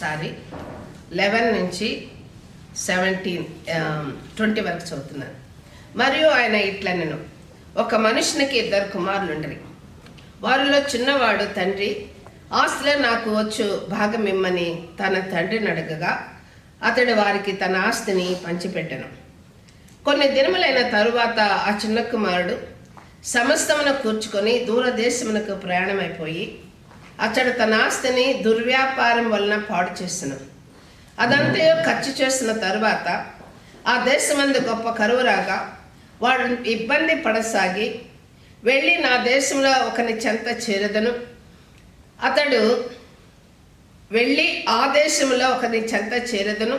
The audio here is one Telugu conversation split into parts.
11 నుంచి 20 వరకు చదువుతున్నాను. మరియు ఆయన ఇట్లా నేను ఒక మనుషునికి 2 కుమారులుండరి. వారిలో చిన్నవాడు తండ్రి ఆస్తిలో నాకు వచ్చు భాగం ఇమ్మని తన తండ్రిని అడగగా అతడు వారికి తన ఆస్తిని పంచిపెట్టెను. కొన్ని దినములైన తరువాత ఆ చిన్న కుమారుడు సమస్తమును కూర్చుకొని దూరదేశమునకు ప్రయాణమైపోయి అతడు తన ఆస్తిని దుర్వ్యాపారం వలన పాడు చేసెను. అదంతయో ఖర్చు చేసిన తరువాత ఆ దేశమందు గొప్ప కరువు రాగా వాడు ఇబ్బంది పడసాగి వెళ్ళి నా దేశంలో ఒకని చెంత చేరదను. అతడు వెళ్ళి ఆ దేశంలో ఒకని చెంత చేరదను.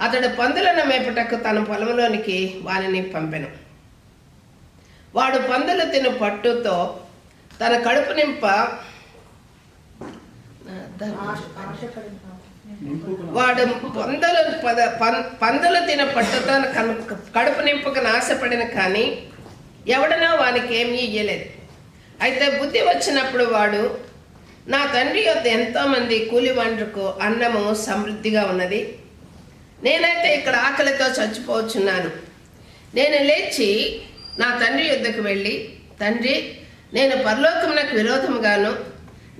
అతడు పందులను మేపుటకు తన పొలంలోనికి వానిని పంపెను. వాడు పందులు తిను పట్టుతో తన కడుపు నింప వాడు పందులు తిన పట్టుతో కడుపు నింపుకు నాశపడిన కానీ ఎవడనో వానికి ఏమీ ఇయ్యలేదు. అయితే బుద్ధి వచ్చినప్పుడు వాడు నా తండ్రి యొద్ద ఎంతోమంది కూలివాండ్రకు అన్నము సమృద్ధిగా ఉన్నది, నేనైతే ఇక్కడ ఆకలితో చచ్చిపోవచ్చున్నాను. నేను లేచి నా తండ్రి యొద్దకు వెళ్ళి, తండ్రి, నేను పరలోకమునకు విరోధముగాను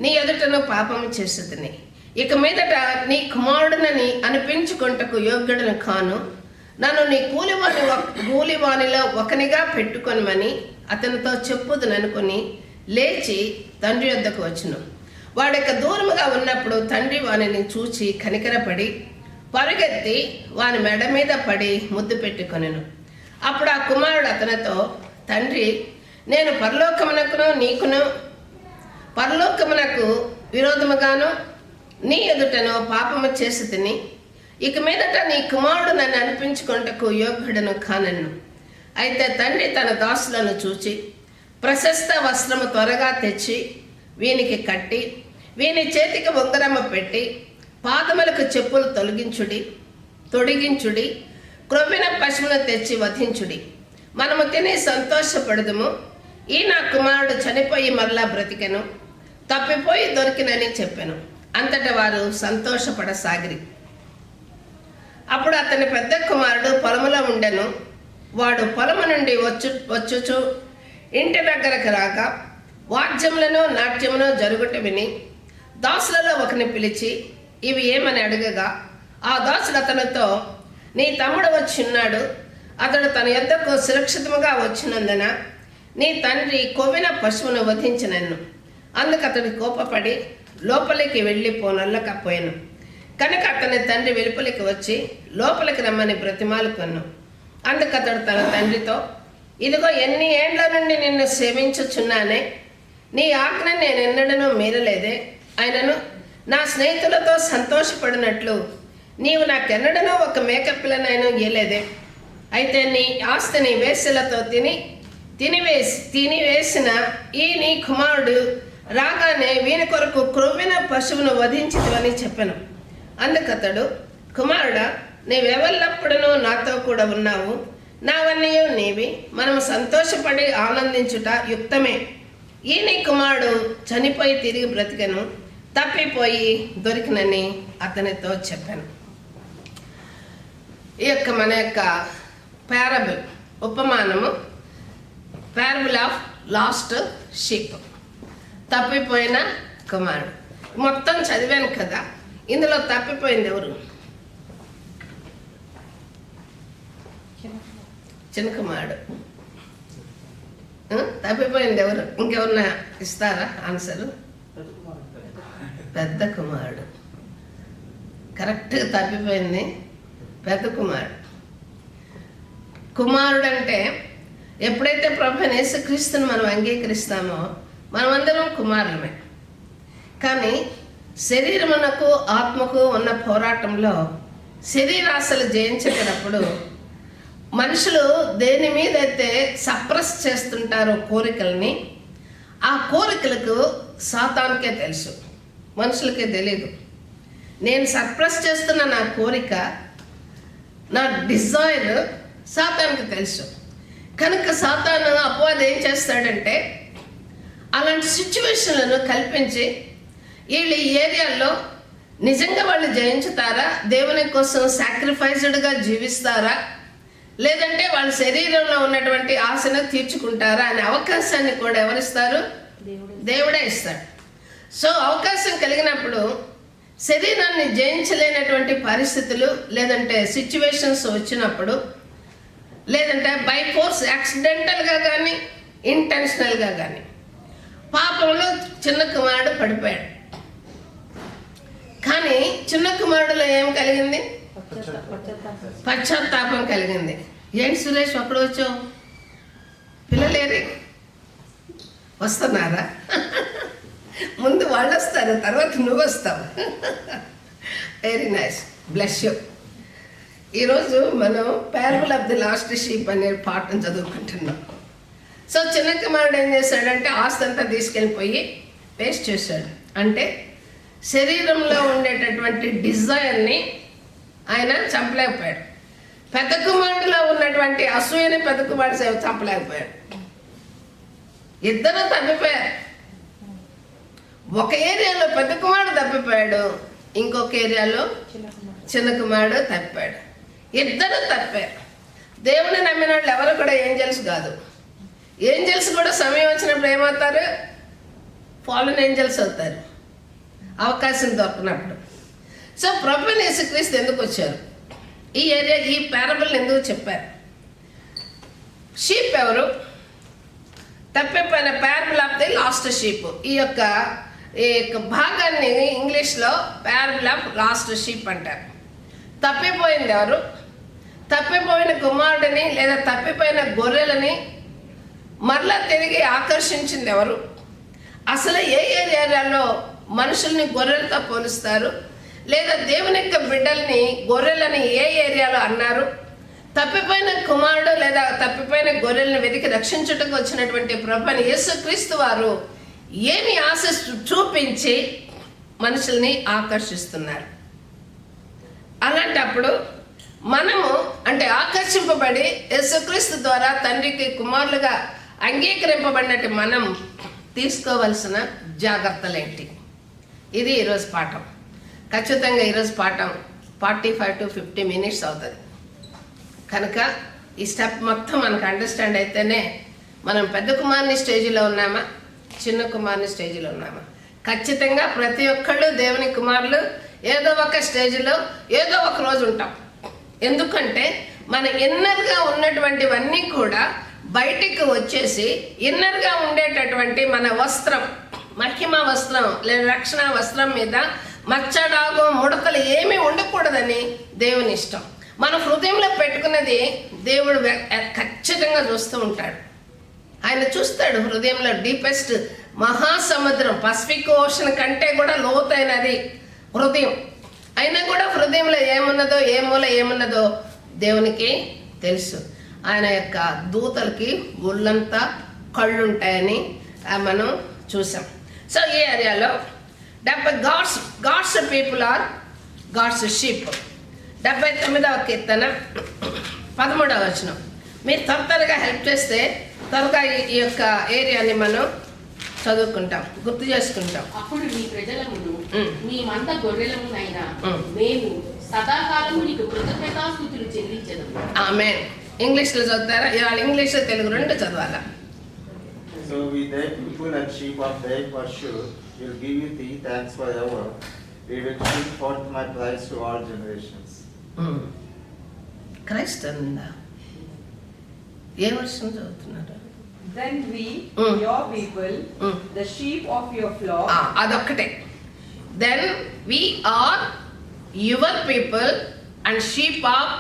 నీ ఎదుటను పాపము చేసేదని, ఇక మీదట నీ కుమారుడునని అనిపించుకొంటకు యోగ్యుడను కాను. నన్ను నీ కూలివానిలో ఒకనిగా పెట్టుకొనమని అతనితో చెప్పుదుననుకొని లేచి తండ్రి యొద్దకు వచ్చును. వాడిక దూరముగా ఉన్నప్పుడు తండ్రి వానిని చూచి కనికరపడి పరుగెత్తి వాని మెడ మీద పడి ముద్దు పెట్టుకొనెను. అప్పుడు ఆ కుమారుడు అతనితో, తండ్రి, నేను పరలోకమునకు విరోధముగాను నీ ఎదుటను పాపము చేసి తిని, ఇక మీదట నీ కుమారుడు నన్ను అనిపించుకొంటకు యోగ్యుడను కానెను. అయితే తండ్రి తన దాసులను చూచి ప్రశస్త వస్త్రము త్వరగా తెచ్చి వీనికి కట్టి వీని చేతికి ఉంగరము పెట్టి పాదములకు చెప్పులు తొడిగించుడి, క్రొవ్విన పశువును తెచ్చి వధించుడి, మనము తిని సంతోషపడదుము. ఈ నా కుమారుడు చనిపోయి మరలా బ్రతికెను, తప్పిపోయి దొరికినని చెప్పెను. అంతటా వారు సంతోషపడసాగిరి. అప్పుడు అతని పెద్ద కుమారుడు పొలములో ఉండెను. వాడు పొలము నుండి వచ్చుచు ఇంటి దగ్గరకు రాగా వాద్యములను నాట్యమును జరుగుట విని దాసులలో ఒకని పిలిచి ఇవి ఏమని అడగగా ఆ దాసుడు అతనితో, నీ తమ్ముడు వచ్చి ఉన్నాడు, అతడు తన యొద్దకు సురక్షితముగా వచ్చినందున నీ తండ్రి కొవ్విన పశువును వధించినన్ను. అందుకు అతడు కోపపడి లోపలికి వెళ్ళిపోనల్లకపోయాను. కనుక అతని తండ్రి వెలుపలికి వచ్చి లోపలికి రమ్మని బ్రతిమాలుకొను. అందుకు అతడు తన తండ్రితో, ఇదిగో ఎన్ని ఏండ్ల నుండి నిన్ను సేవించుచున్నానే, నీ ఆజ్ఞ నేను ఎన్నడనూ మీరలేదే. ఆయనను నా స్నేహితులతో సంతోషపడినట్లు నీవు నాకెన్నడనో ఒక మేకపిల్లనైనా ఇయ్యలేదే. అయితే నీ ఆస్తిని వేశ్యలతో తినివేసిన ఈ నీ కుమారుడు రాగానే వీని కొరకు క్రొవ్విన పశువును వధించితివని చెప్పెను. అందుకతడు, కుమారుడా, నీవెవల్లప్పుడూ నాతో కూడా ఉన్నావు, నావన్నీ నీవి, మనము సంతోషపడి ఆనందించుట యుక్తమే. ఈ నీ కుమారుడు చనిపోయి తిరిగి బ్రతికెను, తప్పిపోయి దొరికినని అతనితో చెప్పాను. ఈ యొక్క మన యొక్క పారబుల్ ఉపమానము పారబుల్ ఆఫ్ లాస్ట్ షీప్, తప్పిపోయిన కుమారుడు. మొత్తం చదివాను కదా, ఇందులో తప్పిపోయింది ఎవరు? చిన్న కుమారుడు. తప్పిపోయింది ఎవరు? ఇంకెవరన్నా ఇస్తారా ఆన్సరు? పెద్ద కుమారుడు. కరెక్ట్గా తప్పిపోయింది పెద్ద కుమారుడు. కుమారుడు అంటే ఎప్పుడైతే ప్రభువైన యేసుక్రీస్తుని మనం అంగీకరిస్తామో మనమందరం కుమారులమే. కానీ శరీరమునకు ఆత్మకు ఉన్న పోరాటంలో శరీరాశలు జయించేటప్పుడు మనుషులు దేని మీద అయితే సప్రెస్ చేస్తుంటారో కోరికల్ని, ఆ కోరికలకు సాతానుకే తెలుసు, మనుషులకే తెలియదు. నేను సప్రెస్ చేస్తున్న నా కోరిక, నా డిజైర్ సాతానుకి తెలుసు. కనుక సాతాను అపవాది ఏం చేస్తాడంటే అలాంటి సిచ్యువేషన్లను కల్పించి వీళ్ళు ఈ ఏరియాలో నిజంగా వాళ్ళు జయించుతారా, దేవుని కోసం సాక్రిఫైస్డ్గా జీవిస్తారా, లేదంటే వాళ్ళ శరీరంలో ఉన్నటువంటి ఆశను తీర్చుకుంటారా అనే అవకాశాన్ని కూడా ఎవరిస్తారు? దేవుడే ఇస్తాడు. సో అవకాశం కలిగినప్పుడు శరీరాన్ని జయించలేనటువంటి పరిస్థితులు లేదంటే సిచ్యువేషన్స్ వచ్చినప్పుడు, లేదంటే బై ఫోర్స్ యాక్సిడెంటల్గా కానీ ఇంటెన్షనల్గా కానీ పాపంలో చిన్న కుమారుడు పడిపోయాడు. కానీ చిన్న కుమారుడులో ఏం కలిగింది? పశ్చాత్తాపం కలిగింది. ఏంటి సురేష్ అప్పుడు వచ్చావు? పిల్లలేరే వస్తున్నారా? ముందు వాళ్ళు వస్తారు, తర్వాత నువ్వు వస్తావు. Very nice, bless you. ఈరోజు మనం parable of the lost sheep అనే పాఠం చదువుకుంటున్నాం. సో చిన్న కుమారుడు ఏం చేశాడంటే ఆస్తి అంతా తీసుకెళ్ళిపోయి వేస్ట్ చేశాడు. అంటే శరీరంలో ఉండేటటువంటి డిజైర్ని ఆయన చంపలేకపోయాడు. పెద్ద కుమారుడిలో ఉన్నటువంటి అసూయని పెద్ద కుమారుడు చంపలేకపోయాడు. ఇద్దరు తప్పిపోయారు. ఒక ఏరియాలో పెద్ద కుమారుడు తప్పిపోయాడు, ఇంకొక ఏరియాలో చిన్న కుమారుడు తప్పాడు. ఇద్దరు తప్పారు. దేవుని నమ్మిన వాళ్ళు ఎవరు కూడా ఏంజల్స్ కాదు. ఏంజల్స్ కూడా సమయం వచ్చినప్పుడు ఏమవుతారు? ఫాలన్ ఏంజల్స్ అవుతారు, అవకాశం దొరికినప్పుడు. సో ప్రభువైన యేసుక్రీస్తు ఎందుకు వచ్చారు? ఈ పారబుల్ని ఎందుకు చెప్పారు? షీప్ ఎవరు? తప్పిపోయిన parable of the lost sheep. ఈ యొక్క భాగాన్ని ఇంగ్లీష్లో పారబుల్ ఆఫ్ లాస్ట్ షీప్ అంటారు. తప్పిపోయింది ఎవరు? తప్పిపోయిన కుమారుడిని లేదా తప్పిపోయిన గొర్రెలని మరలా తిరిగి ఆకర్షించింది ఎవరు? అసలు ఏ ఏరియాలో మనుషుల్ని గొర్రెలతో పోలుస్తారు, లేదా దేవుని యొక్క బిడ్డల్ని గొర్రెలని ఏ ఏరియాలో అన్నారు? తప్పిపోయిన కుమారుడు లేదా తప్పిపోయిన గొర్రెలను వెతికి రక్షించుటకు వచ్చినటువంటి ప్రభువైన యేసుక్రీస్తు వారు ఏమి ఆశ చూపించి మనుషుల్ని ఆకర్షిస్తున్నారు? అలాంటప్పుడు మనము అంటే ఆకర్షింపబడి యేసుక్రీస్తు ద్వారా తండ్రికి కుమారులుగా అంగీకరింపబడినట్టు మనం తీసుకోవలసిన జాగ్రత్తలేంటి? ఇది ఈరోజు పాఠం. ఖచ్చితంగా ఈరోజు పాఠం 45 to 50 minutes అవుతుంది. కనుక ఈ స్టెప్ మొత్తం మనకు అండర్స్టాండ్ అయితేనే మనం పెద్ద కుమారుని స్టేజ్లో ఉన్నామా, చిన్న కుమారుని స్టేజ్లో ఉన్నామా? ఖచ్చితంగా ప్రతి ఒక్కళ్ళు దేవుని కుమారులు ఏదో ఒక స్టేజ్లో ఏదో ఒక రోజు ఉంటాం. ఎందుకంటే మన ఇన్నర్గా ఉన్నటువంటివన్నీ కూడా బయటికి వచ్చేసి ఇన్నర్గా ఉండేటటువంటి మన వస్త్రం, మహిమ వస్త్రం లేదా రక్షణ వస్త్రం మీద మచ్చడాగు ముడతలు ఏమీ ఉండకూడదని దేవుని ఇష్టం. మన హృదయంలో పెట్టుకున్నది దేవుడు ఖచ్చితంగా చూస్తూ ఉంటాడు. ఆయన చూస్తాడు హృదయంలో. డీపెస్ట్ మహాసముద్రం, పసిఫిక్ ఓషన్ కంటే కూడా లోతైనది హృదయం. అయినా కూడా హృదయంలో ఏమున్నదో ఏ మూల ఏమున్నదో దేవునికి తెలుసు. ఆయన యొక్క దూతలకి ఒళ్ళంతా కళ్ళు ఉంటాయని మనం చూసాం. సో ఈ ఏరియాలో God's people are God's sheep. 79వ కీర్తన 13వ వచనం. మీరు త్వరగా హెల్ప్ చేస్తే త్వరగా ఈ యొక్క ఏరియాని మనం చదువుకుంటాం, గుర్తు చేసుకుంటాం. అప్పుడు నీ ప్రజలమును నీ మంద గొర్రెలమునైనా మేము సదాకాలము నీకు కృతజ్ఞతాస్తుతులు చెల్లించెదము. ఆమేన్. ఇంగ్లీష్లో చదువుతారా? ఇవాళ ఇంగ్లీష్ తెలుగు రెండు చదవాలా. So we thy people and sheep of thy pursuit will give you thee thanks forever. We will shoot forth my praise to all generations. Christ అన్నా ఏ వర్షం చదువుతున్నారు? Then we, your people, the sheep of your flock. అదొక్కటే. Then we are your people and sheep of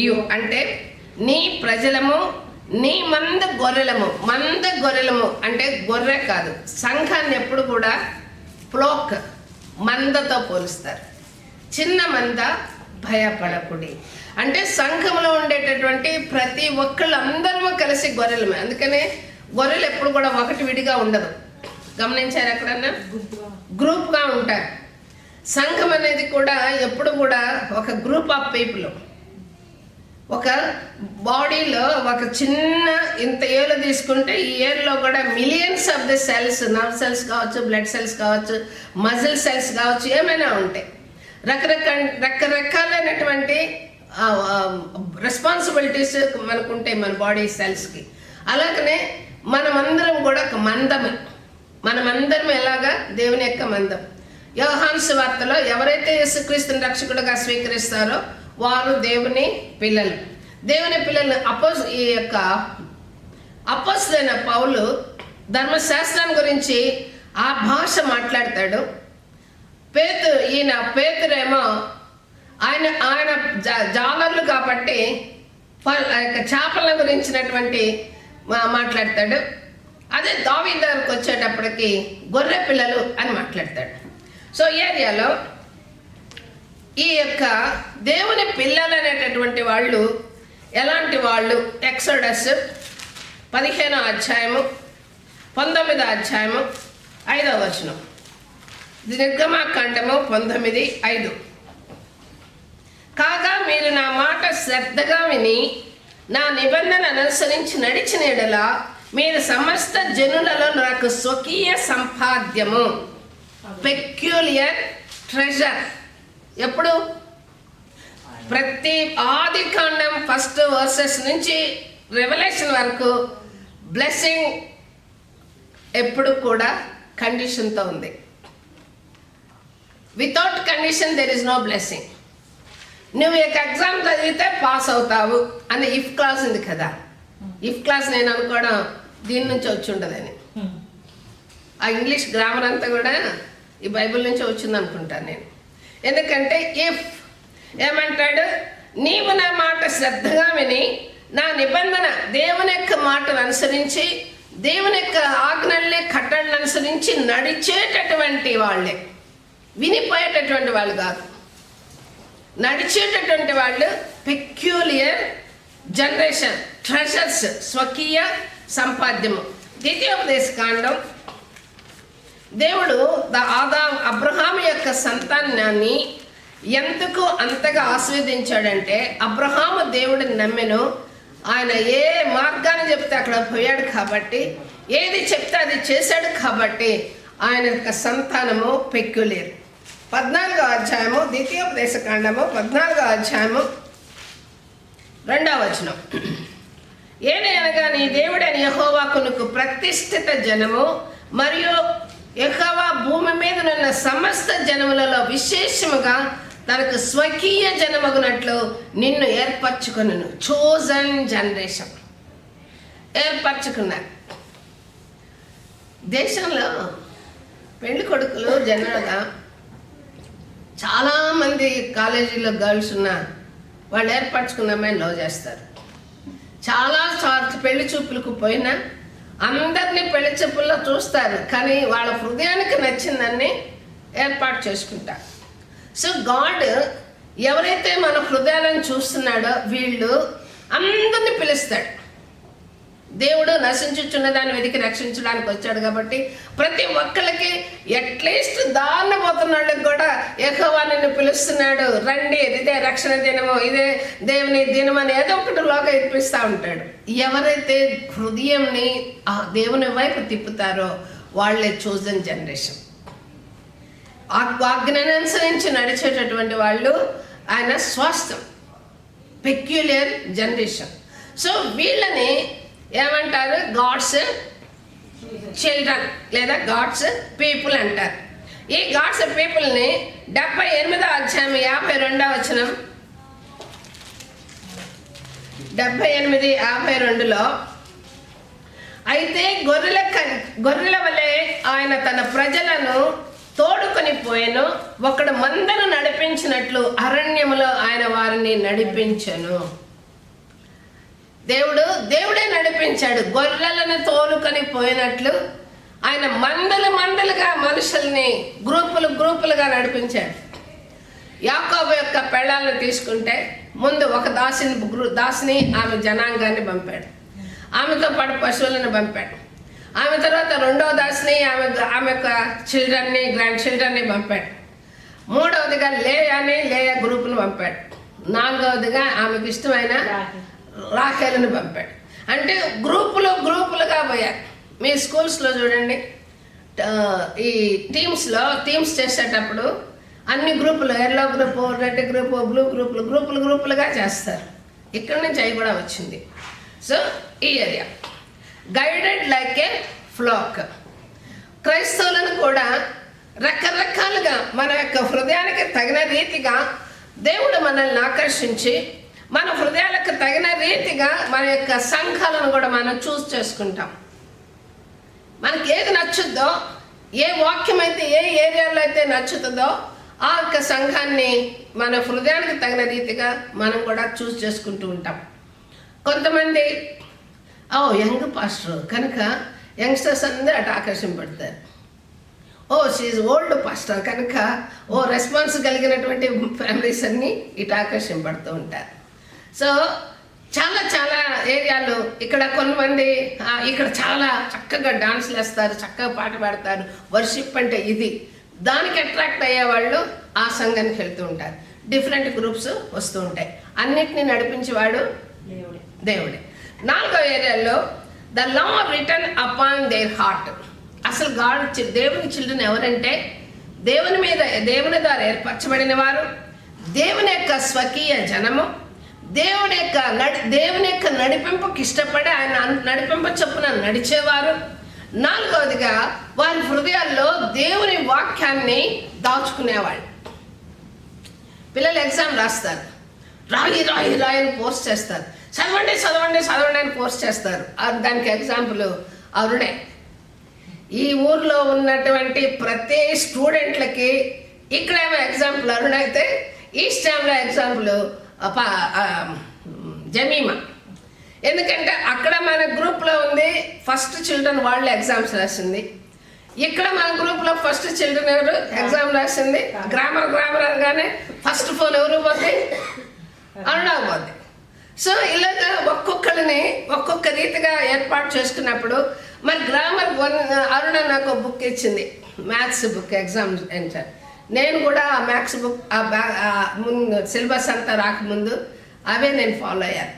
you. అంటే నీ ప్రజలము, నీ మంద గొర్రెలము అంటే గొర్రె కాదు. సంఘాన్ని ఎప్పుడు కూడా ఫ్లోక్ మందతో పోలుస్తారు. చిన్న మంద భయపడకుడి అంటే సంఘంలో ఉండేటటువంటి ప్రతి ఒక్కళ్ళు అందరూ కలిసి గొర్రెలమే. అందుకనే గొర్రెలు ఎప్పుడు కూడా ఒకటి విడిగా ఉండదు. గమనించారు ఎక్కడన్నా? గ్రూప్గా ఉంటారు. సంఘం అనేది కూడా ఎప్పుడు కూడా ఒక గ్రూప్ ఆఫ్ పీపుల్. ఒక బాడీలో ఒక చిన్న ఇంత ఏలు తీసుకుంటే ఈ ఏరులో కూడా millions of the cells, nerve cells కావచ్చు, బ్లడ్ సెల్స్ కావచ్చు, మజిల్ సెల్స్ కావచ్చు, ఏమైనా ఉంటాయి. రకరకాలైనటువంటి రెస్పాన్సిబిలిటీస్ మనకుంటాయి మన బాడీ సెల్స్కి. అలాగనే మనమందరం కూడా ఒక మందమే. మనమందరం ఎలాగా దేవుని యొక్క మందం. యోహాను సువార్తలో ఎవరైతే యేసుక్రీస్తుని రక్షకుడుగా స్వీకరిస్తారో వారు దేవుని పిల్లలు. దేవుని పిల్లలు ఈ యొక్క అపోస్తలుడైన పౌలు ధర్మశాస్త్రాన్ని గురించి ఆ భాష మాట్లాడతాడు. ఈయన పేతురేమో ఆయన జాలర్లు కాబట్టి చేపల గురించినటువంటి మాట్లాడతాడు. అదే దావీదు దగ్గరకు వచ్చేటప్పటికి గొర్రె పిల్లలు అని మాట్లాడతాడు. సో ఏరియాలో ఈ యొక్క దేవుని పిల్లలు అనేటటువంటి వాళ్ళు ఎలాంటి వాళ్ళు? ఎక్సోడస్ 15వ అధ్యాయము 19వ అధ్యాయము 5వ వచనం, నిర్గమాకాండము 19:5. కాగా మీరు నా మాట శ్రద్ధగా విని నా నిబంధన అనుసరించి నడిచిన యెడల మీరు సమస్త జనులలో నాకు స్వకీయ సంపాద్యము, పెక్యులియర్ ట్రెజర్. ఎప్పుడు? ప్రతి ఆది కాండం 1st వర్సెస్ నుంచి రెవల్యూషన్ వరకు బ్లెస్సింగ్ ఎప్పుడు కూడా కండిషన్తో ఉంది. Without condition there is no blessing. నువ్వు ఒక ఎగ్జామ్ చదివితే పాస్ అవుతావు అని ఇఫ్ క్లాస్ ఉంది కదా. ఇఫ్ క్లాస్ నేను అనుకోవడం దీని నుంచి వచ్చి ఉండదని. ఆ ఇంగ్లీష్ గ్రామర్ అంతా కూడా ఈ బైబిల్ నుంచి వచ్చింది అనుకుంటాను నేను. ఎందుకంటే ఇఫ్ ఏమంటాడు? నీవు నా మాట శ్రద్ధగా విని నా నిబంధన, దేవుని యొక్క మాటను అనుసరించి, దేవుని యొక్క ఆజ్ఞల్ని కట్టడలను అనుసరించి నడిచేటటువంటి వాళ్ళే. వినిపోయేటటువంటి వాళ్ళు కాదు, నడిచేటటువంటి వాళ్ళు. పెక్యులియర్ జనరేషన్, ట్రెజర్స్, స్వకీయ సంపాద్యము. ద్వితీయోపదేశకాండం దేవుడు అబ్రహాము యొక్క సంతానాన్ని ఎందుకు అంతగా ఆస్వాదించాడంటే, అబ్రహాము దేవుడిని నమ్మెను. ఆయన ఏ మార్గాన్ని చెప్తే అక్కడ పోయాడు కాబట్టి, ఏది చెప్తే అది చేశాడు కాబట్టి ఆయన యొక్క సంతానము పెక్యులియర్. 14వ అధ్యాయము ద్వితీయోపదేశకాండము 14వ అధ్యాయము 2వ వచనం. ఏదైనా నీ దేవుడైన యెహోవాకు నీకు ప్రతిష్ఠిత జనము మరియు యెహోవా భూమి మీద ఉన్న సమస్త జనములలో విశేషముగా తనకు స్వకీయ జనమగునట్లు నిన్ను ఏర్పరచుకొనును. Chosen generation ఏర్పరచుకున్నారు. దేశంలో పెళ్లి కొడుకులు జనరల్గా చాలామంది కాలేజీలో గర్ల్స్ ఉన్నారు, వాళ్ళు ఏర్పరచుకున్న అమ్మాయిని లవ్ చేస్తారు. చాలా పెళ్లి చూపులకు పోయినా అందరినీ పెళ్లి చూపుల్లో చూస్తారు, కానీ వాళ్ళ హృదయానికి నచ్చిందాన్ని ఏర్పాటు చేసుకుంటారు. సో గాడ్ ఎవరైతే మన హృదయాలను చూస్తున్నాడో వీళ్ళు అందరినీ పిలుస్తాడు. దేవుడు నశించుచున్న దాన్ని వెతికి రక్షించడానికి వచ్చాడు కాబట్టి ప్రతి ఒక్కరికి, అట్లీస్ట్ దారిన పోతున్న వాళ్ళకి కూడా యెహోవా నిన్ను పిలుస్తున్నాడు, రండి, ఇదే రక్షణ దినము, ఇదే దేవుని దినం అని ఏదో ఒకటి లోగా ఇప్పిస్తూ ఉంటాడు. ఎవరైతే హృదయంని ఆ దేవుని వైపు తిప్పుతారో వాళ్ళే చోజన్ జనరేషన్. ఆజ్ఞను అనుసరించి నడిచేటటువంటి వాళ్ళు ఆయన స్వాస్థ్యం, పెక్యులియర్ జనరేషన్. సో వీళ్ళని ఏమంటారు? గాడ్స్ చిల్డ్రన్ లేదా గాడ్స్ పీపుల్ అంటారు. ఈ గాడ్స్ పీపుల్ని 78వ అధ్యాయం 52వ వచనం, 78:52లో, అయితే గొర్రెల వలె ఆయన తన ప్రజలను తోడుకొని పోయెను, ఒకడు మందను నడిపించినట్లు అరణ్యములో ఆయన వారిని నడిపించెను. దేవుడే నడిపించాడు. గొర్రెలను తోలుకొని పోయినట్లు ఆయన మందలుగా మనుషుల్ని గ్రూపులుగా నడిపించాడు. యాకోబు యొక్క పెళ్ళాలను తీసుకుంటే ముందు ఒక దాసిని ఆమె జనాంగాన్ని పంపాడు, ఆమెతో పాటు పశువులను పంపాడు. ఆమె తర్వాత రెండవ దాసిని ఆమె యొక్క చిల్డ్రన్ని, గ్రాండ్ చిల్డ్రన్ని పంపాడు. మూడవదిగా లేయా గ్రూప్ను పంపాడు. నాలుగవదిగా ఆమెకు ఇష్టమైన రాఖేలను పంపాడు. అంటే గ్రూపులుగా పోయారు. మీ స్కూల్స్లో చూడండి, ఈ టీమ్స్ చేసేటప్పుడు అన్ని గ్రూపులు, yellow group, red group, blue గ్రూపులుగా చేస్తారు. ఇక్కడ నుంచి అవి కూడా వచ్చింది. సో ఈ area guided like a flock. క్రైస్తవులను కూడా రకరకాలుగా మన యొక్క హృదయానికి తగిన రీతిగా దేవుడు మనల్ని ఆకర్షించి మన హృదయాలకు తగిన రీతిగా మన యొక్క సంఘాలను కూడా మనం చూస్ చేసుకుంటాం. మనకి ఏది నచ్చుద్దో, ఏ వాక్యం అయితే ఏ ఏరియాలో అయితే నచ్చుతుందో ఆ యొక్క సంఘాన్ని మన హృదయానికి తగిన రీతిగా మనం కూడా చూస్ చేసుకుంటూ ఉంటాం. కొంతమంది యంగ్ పాస్టర్ కనుక యంగ్స్టర్స్ అందరూ అటు ఆకర్షింపడతారు. షీఈ్ ఓల్డ్ పాస్టర్ కనుక రెస్పాన్స్ కలిగినటువంటి ఫ్యామిలీస్ అన్నీ ఇటు ఆకర్షింపడుతూ ఉంటారు. సో చాలా ఏరియాలు ఇక్కడ కొంతమంది ఇక్కడ చాలా చక్కగా డాన్స్లు వేస్తారు, చక్కగా పాట పాడతారు, వర్షిప్ అంటే ఇది, దానికి అట్రాక్ట్ అయ్యేవాళ్ళు ఆ సంఘానికి వెళ్తూ ఉంటారు. డిఫరెంట్ గ్రూప్స్ వస్తూ ఉంటాయి. అన్నిటినీ నడిపించేవాడు దేవుడే. నాలుగో ఏరియాలో the law return upon their heart. అసలు దేవుని చిల్డ్రన్ ఎవరంటే దేవుని ద్వారా ఏర్పరచబడిన వారు, దేవుని యొక్క స్వకీయ జనము, దేవుని యొక్క నడిపింపుకి ఇష్టపడి ఆయన నడిపింప చొప్పున నడిచేవారు. నాలుగవదిగా వారి హృదయాల్లో దేవుని వాక్యాన్ని దాచుకునేవాళ్ళు. పిల్లలు ఎగ్జామ్ రాస్తారు, రాయి అని పోస్ట్ చేస్తారు, చదవండి అని పోస్ట్ చేస్తారు. దానికి ఎగ్జాంపుల్ అరుణే. ఈ ఊర్లో ఉన్నటువంటి ప్రతి స్టూడెంట్లకి ఇక్కడేమో ఎగ్జాంపుల్ అరుణ అయితే, ఈస్ట్ డ్యామ్లో ఎగ్జాంపుల్ జమీమా. ఎందుకంటే అక్కడ మన గ్రూప్లో ఉంది ఫస్ట్ చిల్డ్రన్, వాళ్ళు ఎగ్జామ్స్ రాసింది. ఇక్కడ మన గ్రూప్లో ఫస్ట్ చిల్డ్రన్ ఎవరు ఎగ్జామ్ రాసింది? గ్రామర్ అనగానే ఫస్ట్ ఫోన్ ఎవరు పోతే అరుణ పోద్ది. సో ఇలాగ ఒక్కొక్కరిని ఒక్కొక్క రీతిగా ఏర్పాటు చేసుకున్నప్పుడు మరి గ్రామర్ అరుణ నాకు బుక్ ఇచ్చింది, మ్యాథ్స్ బుక్, ఎగ్జామ్ ఎంటర్. నేను కూడా ఆ మ్యాథ్స్ బుక్ ముందు సిలబస్ అంతా రాకముందు అవే నేను ఫాలో అయ్యాను,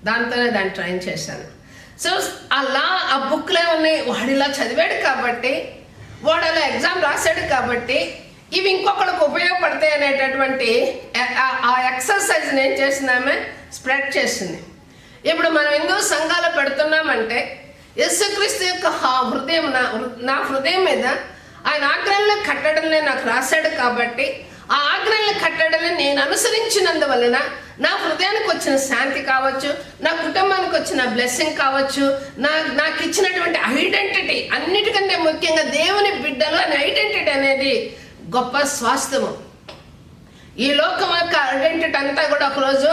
దాంతోనే దాన్ని ట్రైన్ చేశాను. సో అలా ఆ బుక్లో ఉన్నాయి, వాడిలా చదివాడు కాబట్టి, వాడు అలా ఎగ్జామ్ రాశాడు కాబట్టి ఇవి ఇంకొకరికి ఉపయోగపడతాయి అనేటటువంటి ఆ ఎక్సర్సైజ్ని ఏం చేసిందామే స్ప్రెడ్ చేసింది. ఇప్పుడు మనం హిందూ సంఘాలు పెడుతున్నామంటే యేసుక్రీస్తు యొక్క హృదయం నా హృదయం మీద ఆయన ఆజ్ఞలను కట్టడలే నాకు రాశాడు కాబట్టి ఆ ఆజ్ఞలను కట్టడలే నేను అనుసరించినందువలన నా హృదయానికి వచ్చిన శాంతి కావచ్చు, నా కుటుంబానికి వచ్చిన బ్లెస్సింగ్ కావచ్చు, నాకు ఇచ్చినటువంటి ఐడెంటిటీ, అన్నిటికంటే ముఖ్యంగా దేవుని బిడ్డలు అనే ఐడెంటిటీ అనేది గొప్ప స్వాస్థ్యము. ఈ లోకం యొక్క ఐడెంటిటీ అంతా కూడా ఒకరోజు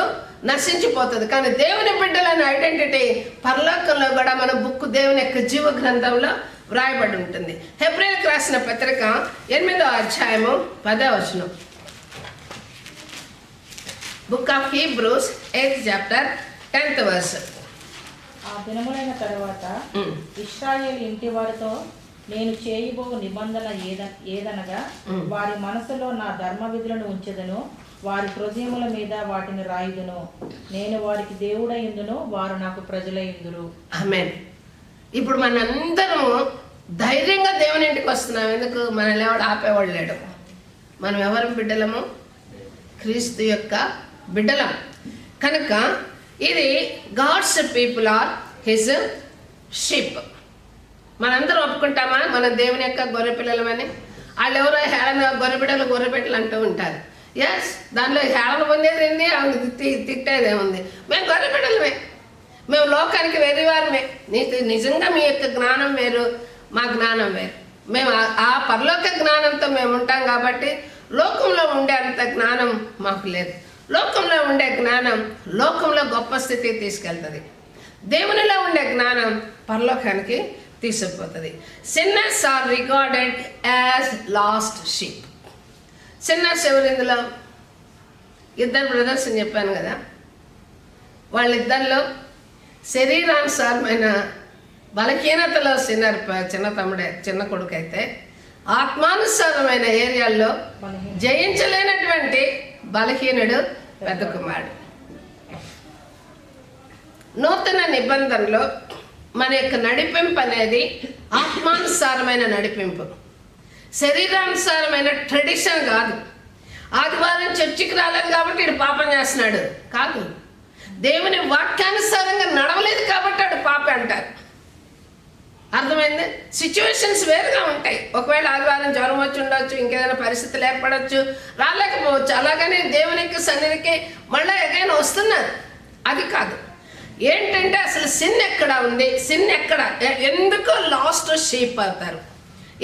నశించిపోతుంది, కానీ దేవుని బిడ్డలనే ఐడెంటిటీ పరలోకంలో కూడా మన బుక్ దేవుని యొక్క జీవ గ్రంథంలో వ్రాయబడి ఉంటుంది. హెబ్రీయులకు రాసిన పత్రిక 8వ అధ్యాయము 10వ వచనం. Book of Hebrews 8th chapter 10th verse. ఆ దినములైన తరువాత ఇశ్రాయేలు ఇంటి వారితో నేను చేయబో నిబంధన ఏదనగా వారి మనసులో నా ధర్మ విధులను ఉంచెదను, వారి హృదయముల మీద వాటిని రాయుదును, నేను వారికి దేవుడైందును, వారు నాకు ప్రజలైందురు. ఆమేన్. ఇప్పుడు మనందరము ధైర్యంగా దేవుని ఇంటికి వస్తున్నాం. ఎందుకు? మనల్ని ఎవడు ఆపేవాడు లేడు. మనం ఎవరి బిడ్డలము? క్రీస్తు యొక్క బిడ్డలం. కనుక ఇది God's people are his sheep. మనందరం ఒప్పుకుంటామా మన దేవుని యొక్క గొర్రె పిల్లలమని? వాళ్ళు ఎవరో హేళన గొర్రెపిట్టలు అంటూ ఉంటారు. ఎస్, దానిలో హేళన పొందేది ఏంటి? ఆమె తిట్టేదేముంది? మేము గొర్రెపిట్టలమే, మేము లోకానికి వెర్రివారమే. నిజంగా మీ యొక్క జ్ఞానం వేరు, మా జ్ఞానం వేరు. మేము ఆ పరలోక జ్ఞానంతో మేము ఉంటాం కాబట్టి లోకంలో ఉండే అంత జ్ఞానం మాకు లేదు. లోకంలో ఉండే జ్ఞానం లోకంలో గొప్ప స్థితికి తీసుకెళ్తుంది, దేవునిలో ఉండే జ్ఞానం పరలోకానికి తీసుకుపోతుంది. Sinners are regarded as lost sheep. Sinners ఎవరు? ఇందులో ఇద్దరు బ్రదర్స్ అని చెప్పాను కదా, వాళ్ళిద్దరిలో శరీరానుసారమైన బలహీనతలో చిన్న తమ్ముడే, చిన్న కొడుకు అయితే, ఆత్మానుసారమైన ఏరియాల్లో జయించలేనటువంటి బలహీనుడు పెద్ద కుమారుడు. నూతన నిబంధనలో మన యొక్క నడిపింపు అనేది ఆత్మానుసారమైన నడిపింపు, శరీరానుసారమైన ట్రెడిషన్ కాదు. ఆదివారం చర్చికి రాలేదు కాబట్టి ఇడు పాపం చేస్తున్నాడు కాదు, దేవుని వాక్యానుసారంగా నడవలేదు కాబట్టి వాడు పాప అంటారు. అర్థమైంది? సిచ్యువేషన్స్ వేరుగా ఉంటాయి. ఒకవేళ ఆదివారం జ్వరం వచ్చి ఉండొచ్చు, ఇంకేదైనా పరిస్థితులు ఏర్పడవచ్చు, రాలేకపోవచ్చు. అలాగనే దేవునికి సన్నిధికి మళ్ళీ ఎగైనా వస్తున్నారు, అది కాదు. ఏంటంటే అసలు సిన్ ఎక్కడ ఉంది, సిన్ ఎక్కడ, ఎందుకు లాస్ట్ షేప్ అవుతారు.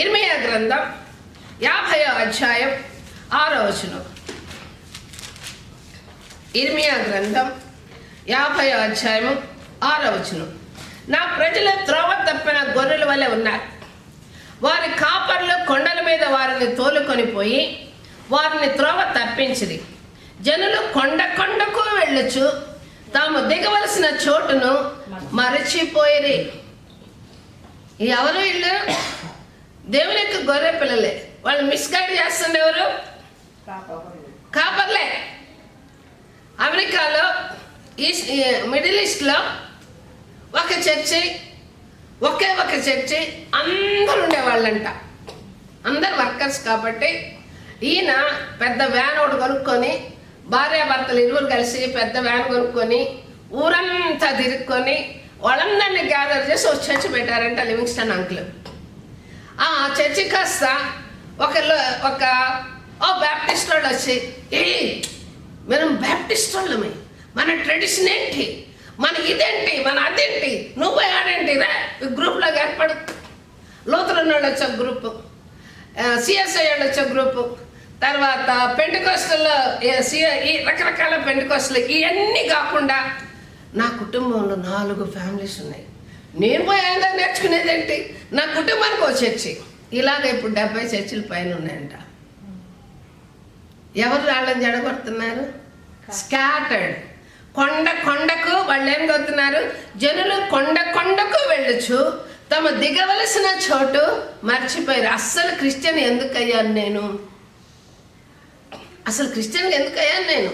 ఇర్మియా గ్రంథం 50వ అధ్యాయం 6వ వచనం. ఇర్మియా గ్రంథం 50వ అధ్యాయం 6వ వచనం. నా ప్రజలు త్రోవ తప్పిన గొర్రెల వలె ఉన్నారు. వారి కాపర్లు కొండల మీద వారిని తోలుకొని పోయి వారిని త్రోవ తప్పించిరి. జనులు కొండకు వెళ్ళొచ్చు, తాము దిగవలసిన చోటును మరచిపోయిరి. ఎవరు వీళ్ళు? దేవుని యొక్క గొర్రె పిల్లలే. వాళ్ళు మిస్గైడ్ చేస్తుండే ఎవరు? కాపర్లే. అమెరికాలో మిడిల్ ఈస్ట్లో ఒక చర్చి, ఒకే ఒక చర్చి, అందరు ఉండేవాళ్ళంట, అందరు వర్కర్స్. కాబట్టి ఈయన పెద్ద వ్యాన్ ఒకటి కొనుక్కొని, భార్యాభర్తలు ఇరువురు కలిసి పెద్ద వ్యాన్ కొనుక్కొని ఊరంతా తిరుక్కొని వాళ్ళందరినీ గ్యాదర్ చేసి ఒక చర్చి పెట్టారంట, లివింగ్స్టన్ అంకుల్. ఆ చర్చి కాస్త ఒక బ్యాప్టిస్ట్ వాళ్ళు వచ్చి, మనం బ్యాప్టిస్ట్ వాళ్ళమే, మన ట్రెడిషన్ ఏంటి, మన ఇదేంటి, మన అదేంటి, నువ్వు ఆడేంటి రా, గ్రూప్లోకి ఏర్పడు. లూథరన్ వాళ్ళు వచ్చే గ్రూపు, సిఎస్ఐ వాళ్ళు వచ్చే గ్రూపు, తర్వాత పెంటెకోస్టల్లో ఈ రకరకాల పెంటెకోస్టలు, ఇవన్నీ కాకుండా నా కుటుంబంలో 4 ఫ్యామిలీస్ ఉన్నాయి. నేను పోయి ఆయన నేర్చుకునేదేంటి, నా కుటుంబానికి ఒక చర్చి. ఇలాగ ఇప్పుడు 70 చర్చిల పైన ఉన్నాయంట. ఎవరు రాళ్ళని జడగొడుతున్నారు? స్కాటర్డ్. కొండకు వాళ్ళు ఏం కొడుతున్నారు? జనులు కొండకు వెళ్ళొచ్చు, తమ దిగవలసిన చోటు మర్చిపోయారు. అస్సలు క్రిస్టియన్ ఎందుకు అయ్యాను నేను? అసలు క్రిస్టియన్గా ఎందుకు అయ్యాను నేను?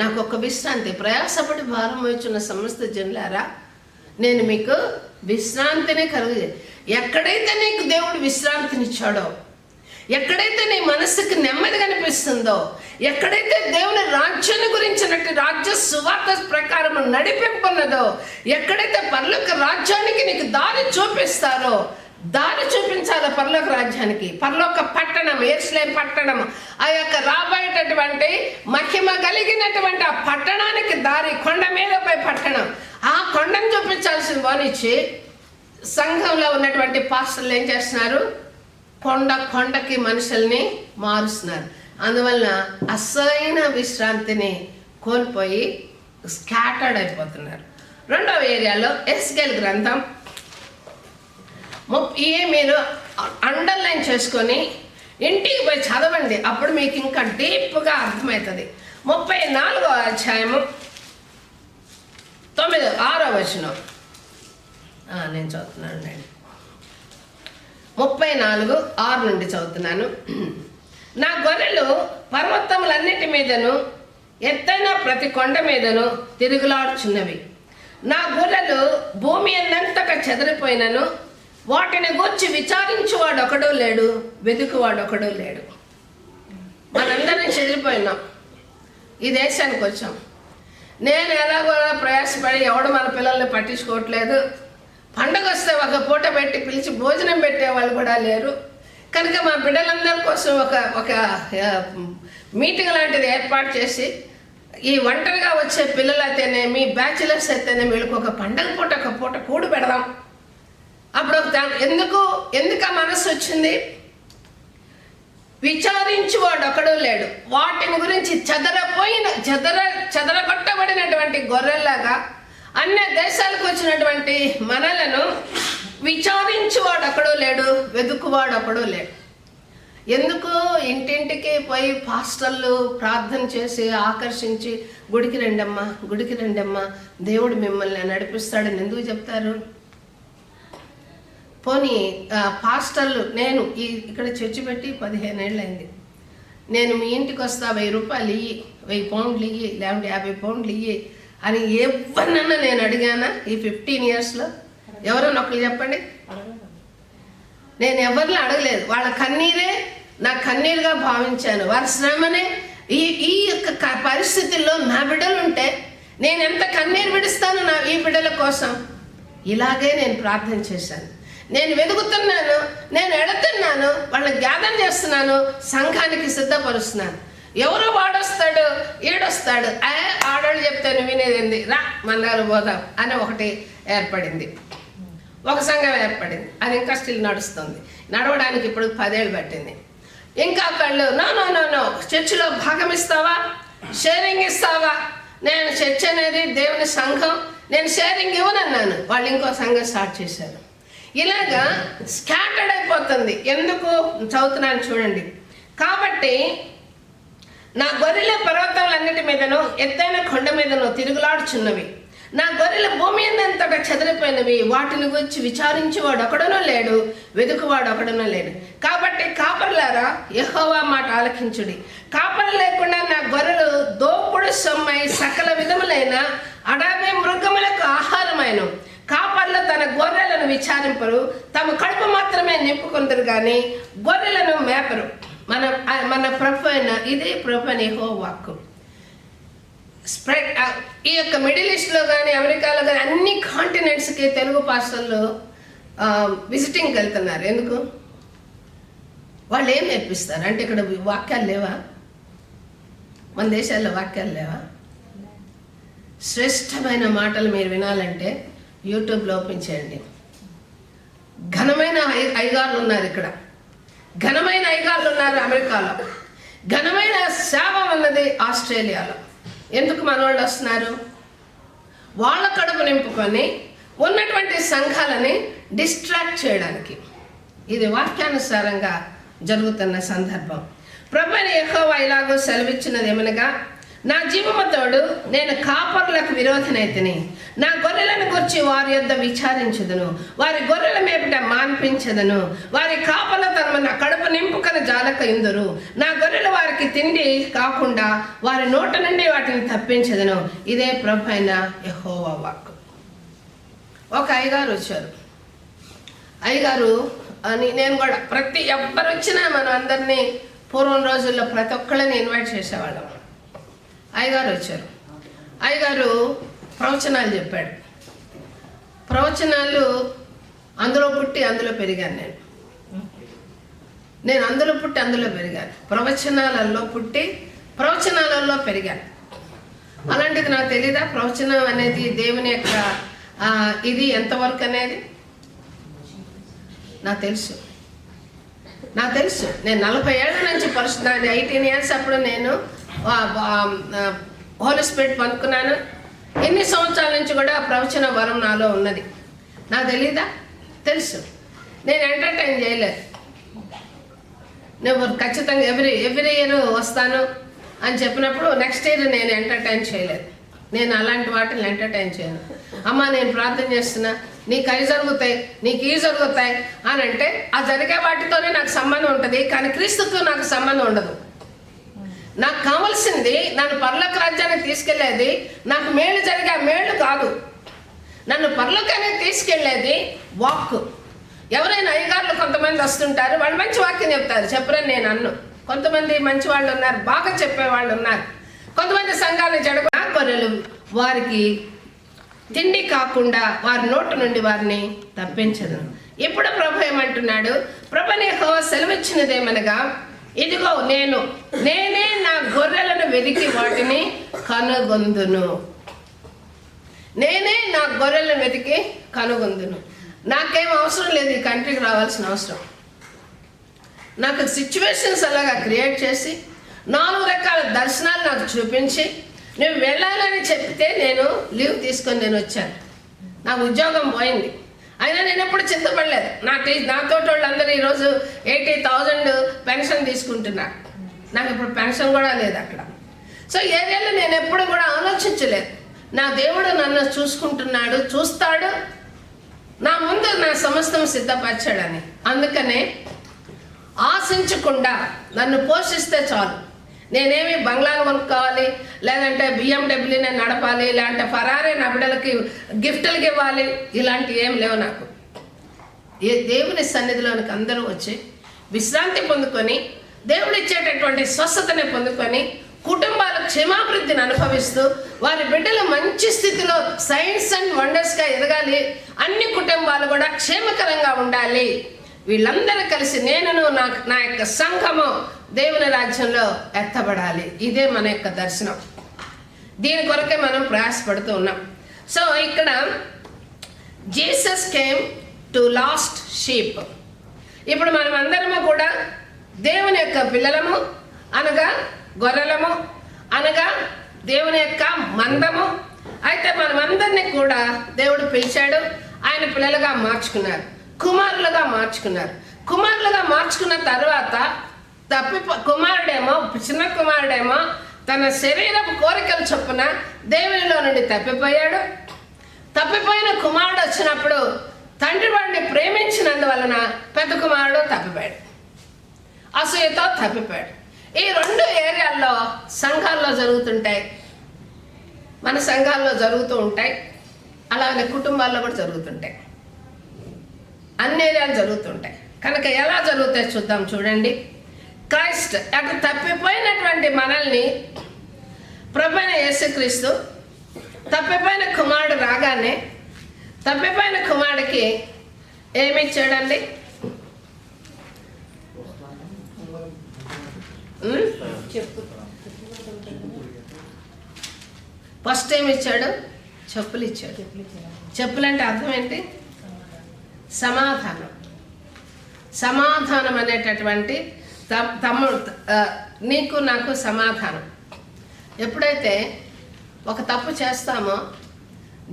నాకు ఒక విశ్రాంతి. ప్రయాసపడి భారం వచ్చున్న సమస్త జనులారా, నేను మీకు విశ్రాంతిని కలుగు. ఎక్కడైతే నీకు దేవుడు విశ్రాంతినిచ్చాడో, ఎక్కడైతే నీ మనసుకు నెమ్మది కనిపిస్తుందో, ఎక్కడైతే దేవుని రాజ్యాన్ని గురించినట్టు రాజ్య సువార్త ప్రకారం నడిపింపున్నదో, ఎక్కడైతే పరలోక రాజ్యానికి నీకు దారి చూపిస్తారో, దారి చూపించాలి పరలోక రాజ్యానికి. పరలోక పట్టణం, యెరూషలేము పట్టణం, ఆ యొక్క రాబోయేటటువంటి మహిమ కలిగినటువంటి ఆ పట్టణానికి దారి, కొండ మీదపై పట్టణం, ఆ కొండను చూపించాల్సిన వానిచ్చి సంఘంలో ఉన్నటువంటి పాస్టర్లు ఏం చేస్తున్నారు? కొండకి మనుషుల్ని మారుస్తున్నారు. అందువల్ల అసలైన విశ్రాంతిని కోల్పోయి స్కాటర్డ్ అయిపోతున్నారు. రెండవ ఏరియాలో ఎస్కేల్ గ్రంథం మీరు అండర్లైన్ చేసుకొని ఇంటికి పోయి చదవండి, అప్పుడు మీకు ఇంకా డీప్గా అర్థమవుతుంది. 34వ అధ్యాయము 6వ వచనం నేను చదువుతున్నాను. నేను 34:6 నుండి చదువుతున్నాను. నా గొర్రెలు పర్వతములన్నిటి మీదను ఎత్తైన ప్రతి కొండ మీదను తిరుగులాడుచున్నవి. నా గొర్రెలు భూమి అన్నంతగా చెదిరిపోయినను వాటిని గూర్చి విచారించువాడు ఒకడూ లేడు, వెతుకువాడు ఒకడూ లేడు. మనందరం చెదిరిపోయినాం, ఈ దేశానికి వచ్చాం. నేను ఎలాగో ప్రయాసపడి ఎవడు మన పిల్లల్ని పట్టించుకోవట్లేదు. పండగ వస్తే ఒక పూట పెట్టి పిలిచి భోజనం పెట్టే వాళ్ళు కూడా లేరు. కనుక మా బిడ్డలందరి కోసం ఒక మీటింగ్ లాంటిది ఏర్పాటు చేసి, ఈ ఒంటరిగా వచ్చే పిల్లలు అయితేనేమి, బ్యాచిలర్స్ అయితేనేమి, వీళ్ళకి ఒక పండగ పూట ఒక పూట కూడు పెడదాం. అప్పుడు ఎందుకు ఆ మనసు వచ్చింది? విచారించువాడు ఒకడు లేడు. వాటిని గురించి చెదరగొట్టబడినటువంటి గొర్రెల్లాగా అన్య దేశాలకు వచ్చినటువంటి మనలను విచారించువాడు ఒకడు లేడు, వెతుకువాడు ఒకడు లేడు. ఎందుకు ఇంటింటికి పోయి పాస్టర్లు ప్రార్థన చేసి ఆకర్షించి గుడికి రండమ్మా, దేవుడు మిమ్మల్ని నడిపిస్తాడని ఎందుకు చెప్తారు? పోనీ పాస్టర్లు, నేను ఇక్కడ చర్చి పెట్టి 15 ఏళ్ళు అయింది. నేను మీ ఇంటికి వస్తా, 1000 రూపాయలు ఇయ్యి, 1000 పౌండ్లు ఇయ్యి, లేకుంటే 50 పౌండ్లు ఇయ్యి అని ఎవరినన్నా నేను అడిగానా ఈ 15 yearsలో? ఎవరన్నా ఒకరు చెప్పండి. నేను ఎవరిని అడగలేదు. వాళ్ళ కన్నీరే నా కన్నీరుగా భావించాను. వారి శ్రమనే ఈ యొక్క పరిస్థితుల్లో నా బిడ్డలు ఉంటే నేను ఎంత కన్నీరు విడుస్తాను ఈ బిడ్డల కోసం. ఇలాగే నేను ప్రార్థన చేశాను. నేను వెతుకుతున్నాను, నేను ఎడుతున్నాను, వాళ్ళని జ్ఞాపం చేస్తున్నాను, సంఘానికి సిద్ధపరుస్తున్నాను. ఎవరో వాడొస్తాడు, ఈడొస్తాడు, ఆడవాళ్ళు చెప్తే నువ్వు వినేది, రా మందాలు పోదాం అని ఒకటి ఏర్పడింది, ఒక సంఘం ఏర్పడింది. అది ఇంకా స్టిల్ నడుస్తుంది. నడవడానికి ఇప్పుడు 10 ఏళ్ళు పట్టింది. ఇంకా ఒకళ్ళు నో చర్చిలో భాగం ఇస్తావా, షేరింగ్ ఇస్తావా? నేను చర్చ్ అనేది దేవుని సంఘం, నేను షేరింగ్ ఇవ్వనన్నాను. వాళ్ళు ఇంకో సంఘం స్టార్ట్ చేశారు. ఇలాగా స్కాటర్డ్ అయిపోతుంది. ఎందుకు చదువుతున్నాను చూడండి. కాబట్టి నా గొర్రెల పర్వతాలన్నిటి మీదను ఎత్తైన కొండ మీదను తిరుగులాడుచున్నవి. నా గొర్రెల భూమి అంతటా చెదిరిపోయినవి. వాటిని గురించి విచారించేవాడు ఒకడునూ లేడు, వెతుకువాడు ఒకడునూ లేడు. కాబట్టి కాపరులారా, యెహోవా మాట ఆలకించుడి. కాపరు లేకుండా నా గొర్రెలు దోపుడు సొమ్మై సకల విధములైన అడవి మృగములకు ఆహారమైన. కాపర్లు తన గొర్రెలను విచారింపరు, తమ కడుపు మాత్రమే నింపుకుందరు కానీ గొర్రెలను మేపరు. మన ప్రభు అయిన ఇదే ప్రభు అని యెహోవా వాక్కు. స్ప్రెడ్ ఈ యొక్క మిడిల్ ఈస్ట్లో కానీ అమెరికాలో కానీ అన్ని కాంటినెంట్స్కి తెలుగు పాస్టర్లు విజిటింగ్కి వెళ్తున్నారు. ఎందుకు? వాళ్ళు ఏం నేర్పిస్తారు అంటే ఇక్కడ వాక్యాలు లేవా? మన దేశాల్లో వాక్యాలు లేవా? శ్రేష్టమైన మాటలు మీరు వినాలంటే యూట్యూబ్లో ఓపెన్ చేయండి. ఘనమైన అయ్యగారులు ఉన్నారు ఇక్కడ, ఘనమైన అయ్యగారులు ఉన్నారు అమెరికాలో, ఘనమైన సేవ ఉన్నది ఆస్ట్రేలియాలో. ఎందుకు మన వాళ్ళు వస్తున్నారు? వాళ్ళ కడుపు నింపుకొని ఉన్నటువంటి సంఘాలని డిస్ట్రాక్ట్ చేయడానికి. ఇది వాక్యానుసారంగా జరుగుతున్న సందర్భం. ప్రభువైన యెహోవా ఇలాగూ సెలవిచ్చినది ఏమనగా, నా జీవముతోడు నేను కాపరులకు విరోధనైతిని. నా గొర్రెలను గురించి వారి యొద్ద విచారించదును, వారి గొర్రెల మేపిట మాన్పించదును. వారి కాపర్ల తమ కడుపు నింపుకొని జాలక ఇందురు. నా గొర్రెలు వారికి తిండి కాకుండా వారి నోట నుండి వాటిని తప్పించదును. ఇదే ప్రభు అయిన యెహోవా వాక్కు. ఒక అయ్యగారు వచ్చారు. అయ్యగారు అని నేను కూడా ఎవ్వరు వచ్చినా మనం అందరినీ పూర్వం రోజుల్లో ప్రతి ఒక్కళ్ళని ఇన్వైట్ చేసేవాళ్ళం. అయ్యగారు వచ్చారు. అయ్యగారు ప్రవచనాలు చెప్పాడు. ప్రవచనాలు అందులో పుట్టి అందులో పెరిగాను. నేను అందులో పుట్టి అందులో పెరిగాను. ప్రవచనాలలో పుట్టి ప్రవచనాలలో పెరిగాను. అలాంటిది నాకు తెలీదా? ప్రవచనం అనేది దేవుని యొక్క ఇది ఎంతవరకు అనేది నాకు తెలుసు. నేను 40 ఏళ్ళ నుంచి 18 years అప్పుడు నేను హోలీ స్పిరిట్ పొందుకున్నాను. ఎన్ని సంవత్సరాల నుంచి కూడా ప్రవచన వరం నాలో ఉన్నది. నాకు తెలీదా? తెలుసు. నేను ఎంటర్టైన్ చేయలేదు. నువ్వు ఖచ్చితంగా ఎవ్రీ ఇయర్ వస్తాను అని చెప్పినప్పుడు నెక్స్ట్ ఇయర్ నేను ఎంటర్టైన్ చేయలేదు. నేను అలాంటి వాటిని ఎంటర్టైన్ చేయను. అమ్మ నేను ప్రార్థన చేస్తున్నా, నీకు అవి జరుగుతాయి, నీకు ఇవి జరుగుతాయి అని అంటే ఆ జరిగే వాటితోనే నాకు సంబంధం ఉంటుంది, కానీ క్రీస్తుతో నాకు సంబంధం ఉండదు. నాకు కావాల్సింది నన్ను పరలోక రాజ్యానికి తీసుకెళ్లేది నాకు మేలు జరిగే మేలు కాదు. నన్ను పరలోకానికి తీసుకెళ్లేది వాక్కు. ఎవరైనా అయ్యగారులు కొంతమంది వస్తుంటారు, వాళ్ళు మంచి వాక్యం చెప్తారు, చెప్పరని నేను అన్ను. కొంతమంది మంచి వాళ్ళు ఉన్నారు, బాగా చెప్పేవాళ్ళు ఉన్నారు. కొంతమంది సంఘాలు గొర్రెలు వారికి తిండి కాకుండా వారి నోటు నుండి వారిని తప్పించదు. ఇప్పుడు ప్రభు ఏమంటున్నాడు? ప్రభువైన యెహోవా సెలవిచ్చినదేమనగా, ఇదిగో నేనే నా గొర్రెలను వెతికి వాటిని కనుగొందును. నేనే నా గొర్రెలను వెతికి కనుగొందును. నాకేం అవసరం లేదు ఈ కంట్రీకి రావాల్సిన అవసరం. నాకు సిచ్యువేషన్స్ అలాగా క్రియేట్ చేసి 4 రకాల దర్శనాలు నాకు చూపించి నువ్వు వెళ్ళాలని చెప్తే నేను లీవ్ తీసుకొని నేను వచ్చాను. నాకు ఉద్యోగం పోయింది, అయినా నేను ఎప్పుడు చింతపడలేదు. నాతో వాళ్ళందరూ ఈరోజు 80,000 పెన్షన్ తీసుకుంటున్నారు. నాకు ఇప్పుడు పెన్షన్ కూడా లేదు అక్కడ. సో ఏరియాలో నేను ఎప్పుడు కూడా ఆలోచించలేదు. నా దేవుడు నన్ను చూసుకుంటున్నాడు, చూస్తాడు, నా ముందు నా సమస్తం సిద్ధపరచాడని. అందుకనే ఆశించకుండా నన్ను పోషిస్తే చాలు. నేనేమి బంగ్లాలు కొనుక్కోవాలి, లేదంటే BMW నేను నడపాలి, లేదంటే ఫరారీ నా బిడ్డలకి గిఫ్టులకి ఇవ్వాలి, ఇలాంటివి ఏం లేవు నాకు. దేవుని సన్నిధిలోనికి అందరూ వచ్చి విశ్రాంతి పొందుకొని దేవుడు ఇచ్చేటటువంటి స్వస్థతని పొందుకొని కుటుంబాల క్షేమాభివృద్ధిని అనుభవిస్తూ వారి బిడ్డలు మంచి స్థితిలో సైన్స్ అండ్ వండర్స్గా ఎదగాలి, అన్ని కుటుంబాలు కూడా క్షేమకరంగా ఉండాలి, వీళ్ళందరూ కలిసి నేనును నా యొక్క సంఘము దేవుని రాజ్యంలో ఎత్తబడాలి. ఇదే మన యొక్క దర్శనం. దీని కొరకే మనం ప్రయాసపడుతూ ఉన్నాం. సో ఇక్కడ Jesus came to last sheep. ఇప్పుడు మనం అందరము కూడా దేవుని యొక్క పిల్లలము, అనగా గొర్రెలము, అనగా దేవుని యొక్క మందము. అయితే మనమందరినీ కూడా దేవుడు పిలిచాడు, ఆయన పిల్లలుగా మార్చుకున్నారు, కుమారులుగా మార్చుకున్నారు. కుమారులుగా మార్చుకున్న తర్వాత చిన్న కుమారుడేమో తన శరీరపు కోరికల చొప్పున దేవునిలో నుండి తప్పిపోయాడు. తప్పిపోయిన కుమారుడు వచ్చినప్పుడు తండ్రి వాడిని ప్రేమించినందువలన పెద్ద కుమారుడు తప్పిపోయాడు, అసూయతో తప్పిపోయాడు. ఈ 2 ఏరియాల్లో సంఘాల్లో జరుగుతుంటాయి, మన సంఘాల్లో జరుగుతూ ఉంటాయి, అలాగే కుటుంబాల్లో కూడా జరుగుతుంటాయి, అన్ని ఏరియాలు జరుగుతుంటాయి. కనుక ఎలా జరుగుతాయి చూద్దాం. చూడండి, క్రైస్ట్ అటు తప్పిపోయినటువంటి మనల్ని ప్రభువైన యేసుక్రీస్తు తప్పిపోయిన కుమారుడు రాగానే తప్పిపోయిన కుమారుడికి ఏమి ఇచ్చాడండి? ఫస్ట్ ఏమి ఇచ్చాడు? చెప్పులు ఇచ్చాడు. చెప్పులు అంటే అర్థం ఏంటి? సమాధానం. సమాధానం అనేటటువంటి నీకు నాకు సమాధానం. ఎప్పుడైతే ఒక తప్పు చేస్తామో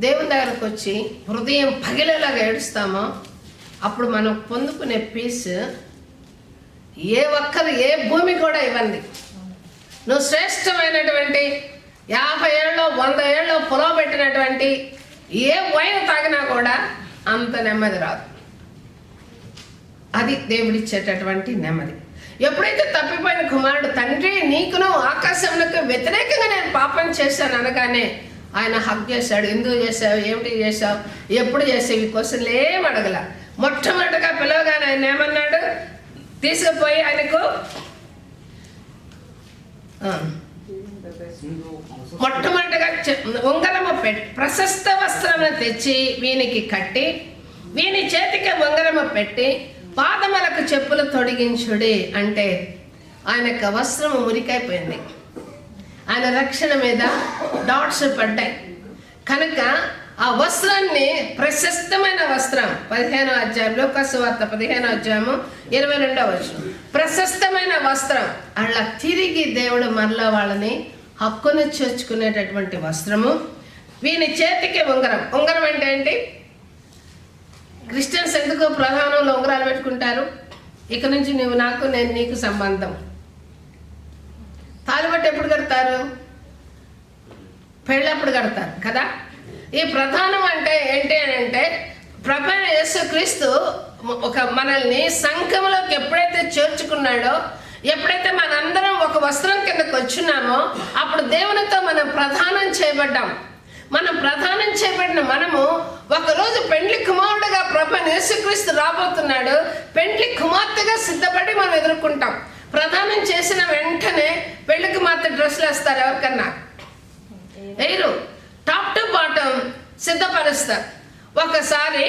దేవుని దగ్గరకు వచ్చి హృదయం పగిలేలాగా ఏడుస్తామో అప్పుడు మనం పొందుకునే పీస్ ఏ భూమి కూడా ఇవ్వండి. నువ్వు శ్రేష్టమైనటువంటి 50 ఏళ్ళలో 100 ఏళ్ళలో పొలం పెట్టినటువంటి ఏ వైన్ తాగినా కూడా అంత నెమ్మది రాదు. అది దేవుడిచ్చేటటువంటి నెమ్మది. ఎప్పుడైతే తప్పిపోయిన కుమారుడు తండ్రి నీకును ఆకాశమునకు వ్యతిరేకంగా నేను పాపం చేశాను అనగానే ఆయన హక్ చేశాడు. ఎందుకు చేశావు, ఏమిటి చేశావు, ఎప్పుడు చేసావు, ఈ క్వశ్చన్లు ఏం అడగల. మొట్టమొదటిగా పిలవగానే ఆయన ఏమన్నాడు? తీసుకుపోయి ఆయనకు మొట్టమొదటిగా ఉంగరము పెట్టి ప్రశస్త వస్త్రము తెచ్చి వీనికి కట్టి వీని చేతికి ఉంగరము పెట్టి పాదములకు చెప్పులు తొడిగించుడి అంటే ఆయన యొక్క వస్త్రము మురికైపోయింది, ఆయన రక్షణ మీద డాట్స్ పడ్డాయి. కనుక ఆ వస్త్రాన్ని ప్రశస్తమైన వస్త్రం 15వ అధ్యాయం లూకాసు వార్త 15వ అధ్యాయము 22వ వచనం ప్రశస్తమైన వస్త్రం. అలా తిరిగి దేవుడు మరలా వాళ్ళని హక్కును చేర్చుకునేటటువంటి వస్త్రము. వీని చేతికి ఉంగరం. ఉంగరం అంటే ఏంటి? క్రిస్టియన్స్ ఎందుకు ప్రధానంలో ఉంగరాలు పెట్టుకుంటారు? ఇక నుంచి నువ్వు నాకు, నేను నీకు సంబంధం. తాలిబట్టు ఎప్పుడు కడతారు? పెళ్ళప్పుడు కడతారు కదా. ఈ ప్రధానం అంటే ఏంటి అని అంటే ప్రభువైన యేసుక్రీస్తు మనల్ని సంఘంలోకి ఎప్పుడైతే చేర్చుకున్నాడో, ఎప్పుడైతే మనందరం ఒక వస్త్రం కిందకు వచ్చున్నామో అప్పుడు దేవునితో మనం ప్రధానం చేయబడ్డాం. మనం ప్రధానం చేయబడిన మనము ఒకరోజు పెండ్లి కుమారుడుగా ప్రభువైన యేసుక్రీస్తు రాబోతున్నాడు. పెండ్లి కుమార్తెగా సిద్ధపడి మనం ఎదుర్కొంటాం. ప్రధానం చేసిన వెంటనే పెళ్లి కుమార్తె డ్రెస్సులు వేస్తారు. ఎవరికన్నా వేరు. టాప్ టు బాటమ్ సిద్ధపరుస్తారు. ఒకసారి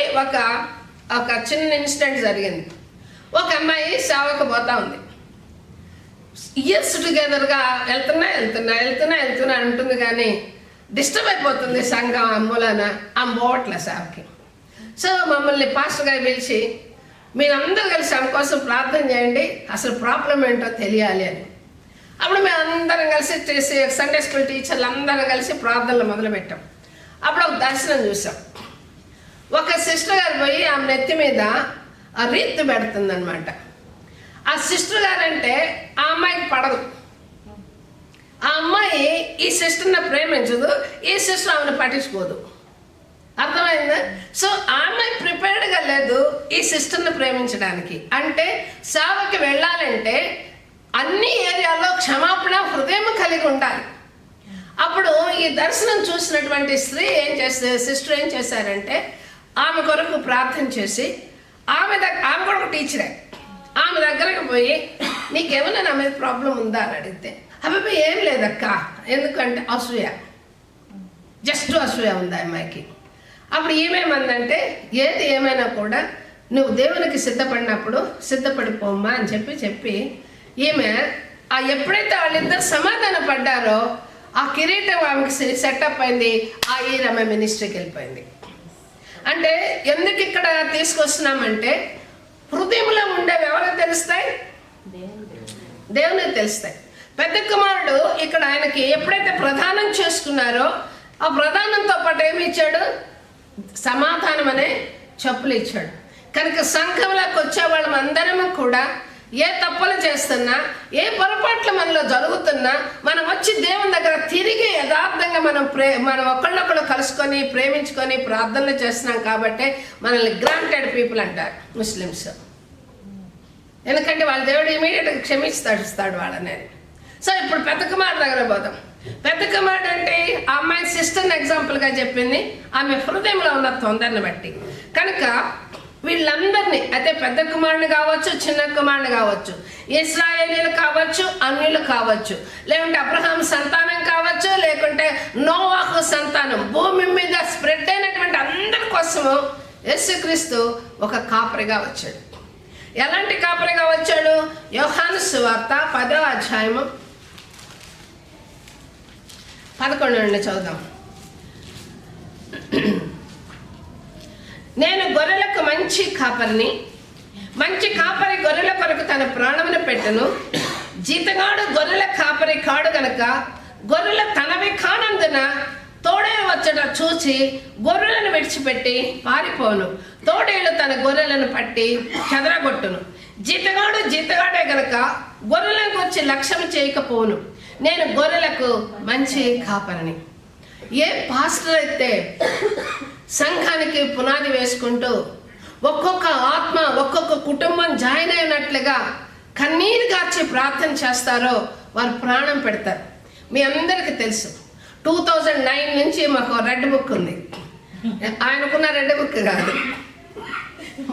ఒక చిన్న ఇన్సిడెంట్ జరిగింది. ఒక అమ్మాయి సేవకు పోతా ఉంది. ఇయర్స్ టుగెదర్గా వెళ్తున్నా అంటుంది, కానీ డిస్టర్బ్ అయిపోతుంది సంఘం అమ్ములన పోవట్లే సేవకి. సో మమ్మల్ని పాస్టర్ గారు పిలిచి మీరందరూ కలిసి ఆమె కోసం ప్రార్థన చేయండి, అసలు ప్రాబ్లం ఏంటో తెలియాలి అని. అప్పుడు మేము అందరం కలిసి సండే స్కూల్ టీచర్లు అందరం కలిసి ప్రార్థనలు మొదలుపెట్టాం. అప్పుడు ఒక దర్శనం చూసాం. ఒక సిస్టర్ గారు పోయి ఆమె నెత్తి మీద ఆ రీత్ పెడుతుందనమాట. ఆ సిస్టర్ గారు అంటే ఆ అమ్మాయికి పడదు. ఆ అమ్మాయి ఈ సిస్టర్ని ప్రేమించదు, ఈ సిస్టర్ ఆమెను పట్టించుకోదు. అర్థమైందా? సో ఆమె ప్రిపేర్డ్గా లేదు ఈ సిస్టర్ని ప్రేమించడానికి. అంటే సేవకి వెళ్ళాలంటే అన్ని ఏరియాల్లో క్షమాపణ కలిగి ఉండాలి. అప్పుడు ఈ దర్శనం చూసినటువంటి సిస్టర్ ఏం చేశారంటే ఆమె కొరకు ప్రార్థన చేసి ఆమె కూడా ఒక టీచరే, ఆమె దగ్గరకు పోయి నీకేమైనా నా మీద ప్రాబ్లం ఉందా అని అడిగితే అబ్బాయి ఏం లేదక్క, ఎందుకంటే అసూయ, జస్ట్ అసూయ ఉంది అమ్మాయికి. అప్పుడు ఏమేమందంటే ఏది ఏమైనా కూడా నువ్వు దేవునికి సిద్ధపడినప్పుడు సిద్ధపడిపోమ్మా అని చెప్పి ఈమె ఎప్పుడైతే వాళ్ళిద్దరు సమాధాన పడ్డారో ఆ కిరీటం ఆమెకి సెటప్ అయింది. ఆమె మినిస్ట్రీకి వెళ్ళిపోయింది. అంటే ఎందుకు ఇక్కడ తీసుకొస్తున్నామంటే హృదయంలో ఉండేవి ఎవరికి తెలుస్తాయి? దేవునికి తెలుస్తాయి. పెద్ద కుమారుడు ఇక్కడ ఆయనకి ఎప్పుడైతే ప్రదానం చేసుకున్నారో ఆ ప్రదానంతో పాటు ఏమి ఇచ్చాడు? సమాధానం అనే చెప్పులు ఇచ్చాడు. కనుక సంఘంలోకి వచ్చే వాళ్ళం అందరము కూడా ఏ తప్పులు చేస్తున్నా, ఏ పొరపాట్లు మనలో జరుగుతున్నా మనం వచ్చి దేవుని దగ్గర తిరిగి యథార్థంగా మనం ఒకళ్ళొకళ్ళు కలుసుకొని ప్రేమించుకొని ప్రార్థనలు చేస్తున్నాం కాబట్టి మనల్ని గ్రాంటెడ్ పీపుల్ అంటారు ముస్లిమ్స్. ఎందుకంటే వాళ్ళ దేవుడు ఇమీడియట్గా క్షమిస్తాడు వాళ్ళని. సో ఇప్పుడు పెద్ద కుమారుడు దగ్గర పోదాం. పెద్ద కుమారుడు అంటే ఆ అమ్మాయి సిస్టర్ని ఎగ్జాంపుల్గా చెప్పింది, ఆమె హృదయంలో ఉన్న తొందరని బట్టి. కనుక వీళ్ళందరినీ అయితే పెద్ద కుమారుని కావచ్చు, చిన్న కుమారుని కావచ్చు, ఇశ్రాయేలీలు కావచ్చు, అన్యులు కావచ్చు, లేకుంటే అబ్రహాం సంతానం కావచ్చు, లేకుంటే నోవాహు సంతానం, భూమి మీద స్ప్రెడ్ అయినటువంటి అందరి కోసము యేసుక్రీస్తు ఒక కాపరిగా వచ్చాడు. ఎలాంటి కాపరిగా వచ్చాడు? యోహాను సువార్త 10వ అధ్యాయము 11 నుండి చదువుదాం. నేను గొర్రెలకు మంచి కాపరిని, మంచి కాపరి గొర్రెల కొరకు తన ప్రాణమును పెట్టును. జీతగాడు గొర్రెల కాపరి కాడు గనక గొర్రెల తనవి కానందున తోడేలు వచ్చట చూచి గొర్రెలను విడిచిపెట్టి పారిపోను. తోడేలు తన గొర్రెలను పట్టి చెదరగొట్టును. జీతగాడే గనక గొర్రెలను వచ్చి లక్ష్యం చేయకపోను. నేను గొర్రెలకు మంచి కాపరిని. ఏ పాస్టర్ అయితే సంఘానికి పునాది వేసుకుంటూ ఒక్కొక్క ఆత్మ ఒక్కొక్క కుటుంబం జాయిన్ అయినట్లుగా కన్నీరు గార్చి ప్రార్థన చేస్తారో వారు ప్రాణం పెడతారు. మీ అందరికీ తెలుసు 2009 నుంచి మాకు రెడ్ బుక్ ఉంది. ఆయనకున్న రెడ్ బుక్ కాదు,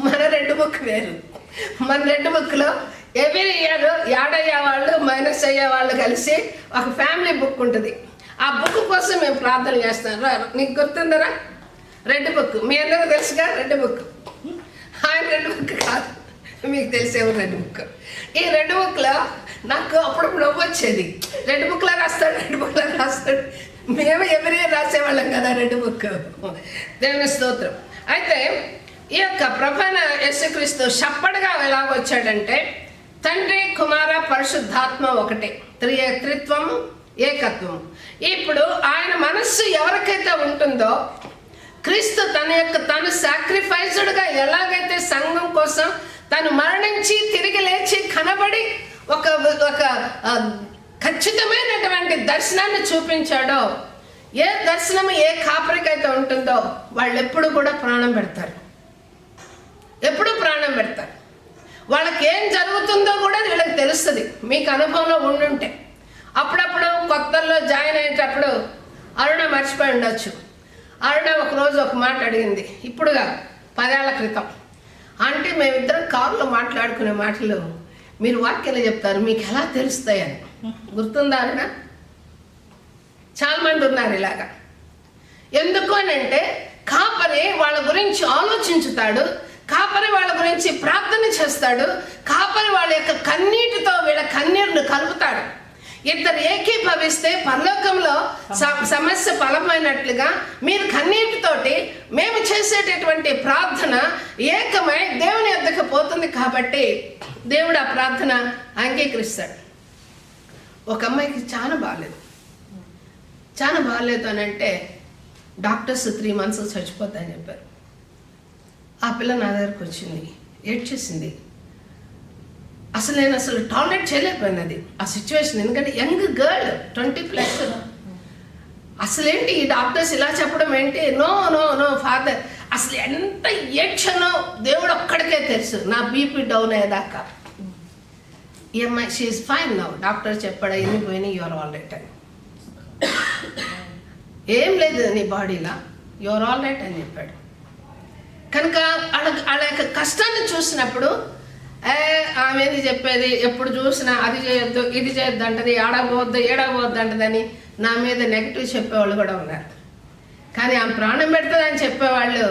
మన రెడ్ బుక్ వేరు. మన రెడ్ బుక్లో ఎవ్రీ ఇయర్ యాడ్ అయ్యే వాళ్ళు మైనస్ అయ్యే వాళ్ళు కలిసి ఒక ఫ్యామిలీ బుక్ ఉంటుంది. ఆ బుక్ కోసం మేము ప్రార్థన చేస్తాం. నీకు గుర్తుందరా? రెడ్ బుక్ మీ అందరూ తెలుసుగా. రెడ్ బుక్ ఆయన రెడ్ బుక్ కాదు, మీకు తెలిసేవు రెడ్ బుక్. ఈ రెడ్ బుక్లో నాకు అప్పుడప్పుడు వచ్చేది. రెడ్ బుక్లో రాస్తాడు. మేము ఎవరి రాసేవాళ్ళం కదా రెడ్ బుక్. దేవుని స్తోత్రం. అయితే ఈ యొక్క ప్రభాన యేసుక్రీస్తు షప్పటిగా ఎలాగొచ్చాడంటే తండ్రి, కుమార, పరిశుద్ధాత్మ ఒకటే, త్రిత్వము, ఏకత్వము. ఇప్పుడు ఆయన మనస్సు ఎవరికైతే ఉంటుందో క్రీస్తు తను సాక్రిఫైస్డ్గా ఎలాగైతే సంఘం కోసం తను మరణించి తిరిగి లేచి కనబడి ఒక ఖచ్చితమైనటువంటి దర్శనాన్ని చూపించాడో, ఏ దర్శనం ఏ కాపరికైతే ఉంటుందో వాళ్ళు ఎప్పుడు కూడా ప్రాణం పెడతారు. ఎప్పుడు ప్రాణం పెడతారు. వాళ్ళకి ఏం జరుగుతుందో కూడా వీళ్ళకి తెలుస్తుంది. మీకు అనుభవంలో ఉండుంటే అప్పుడప్పుడు కొత్తల్లో జాయిన్ అయ్యేటప్పుడు అరుణ మర్చిపోయి ఉండొచ్చు. అరుణ ఒకరోజు ఒక మాట అడిగింది, ఇప్పుడుగా 10 ఏళ్ల క్రితం. అంటే మేమిద్దరం కారులో మాట్లాడుకునే మాటలు మీరు వాక్యాలు చెప్తారు, మీకు ఎలా తెలుస్తాయని. గుర్తుందా అరుణ? చాలా మంది ఉన్నారు ఇలాగా. ఎందుకు అని అంటే కాపరి వాళ్ళ గురించి ఆలోచించుతాడు, కాపరి వాళ్ళ గురించి ప్రార్థన చేస్తాడు, కాపరి వాళ్ళ యొక్క కన్నీటితో వీళ్ళ కన్నీరును కలుపుతాడు. ఇద్దరు ఏకీభవిస్తే పరలోకంలో సమస్య ఫలమైనట్లుగా మీరు కన్నీటితోటి మేము చేసేటటువంటి ప్రార్థన ఏకమై దేవుని యొద్దకు పోతుంది. కాబట్టి దేవుడు ఆ ప్రార్థన అంగీకరిస్తాడు. ఒక అమ్మాయికి చాలా బాగాలేదు అని అంటే డాక్టర్స్ 3 months చచ్చిపోతాయని చెప్పారు. ఆ పిల్ల నా దగ్గరకు వచ్చింది, ఏడ్చేసింది. నేను టాలరేట్ చేయలేకపోయినది ఆ సిచ్యువేషన్. ఎందుకంటే యంగ్ గర్ల్ 20+. అసలేంటి ఈ డాక్టర్స్ ఇలా చెప్పడం ఏంటి? No no no father. అసలు ఎంత ఏడ్చానో దేవుడు ఒక్కడికే తెలుసు, నా బీపీ డౌన్ అయ్యేదాకా. ఈ అమ్మాయి షీఈస్ ఫైన్ నౌ, డాక్టర్ చెప్పాడు ఎన్ని పోయినాయి, యువర్ ఆల్ రైట్ అని. ఏం లేదు నీ బాడీలో, యువర్ ఆల్ రైట్ అని చెప్పాడు. కనుక వాళ్ళ యొక్క కష్టాన్ని చూసినప్పుడు ఆమె ఏంది చెప్పేది, ఎప్పుడు చూసినా అది చేయొద్దు ఇది చేయొద్దు అంటది, ఆడబోద్దు ఏడబోద్దు అంటదని నా మీద నెగిటివ్ చెప్పేవాళ్ళు కూడా ఉన్నారు. కానీ ఆమె ప్రాణం పెడుతుందని చెప్పేవాళ్ళు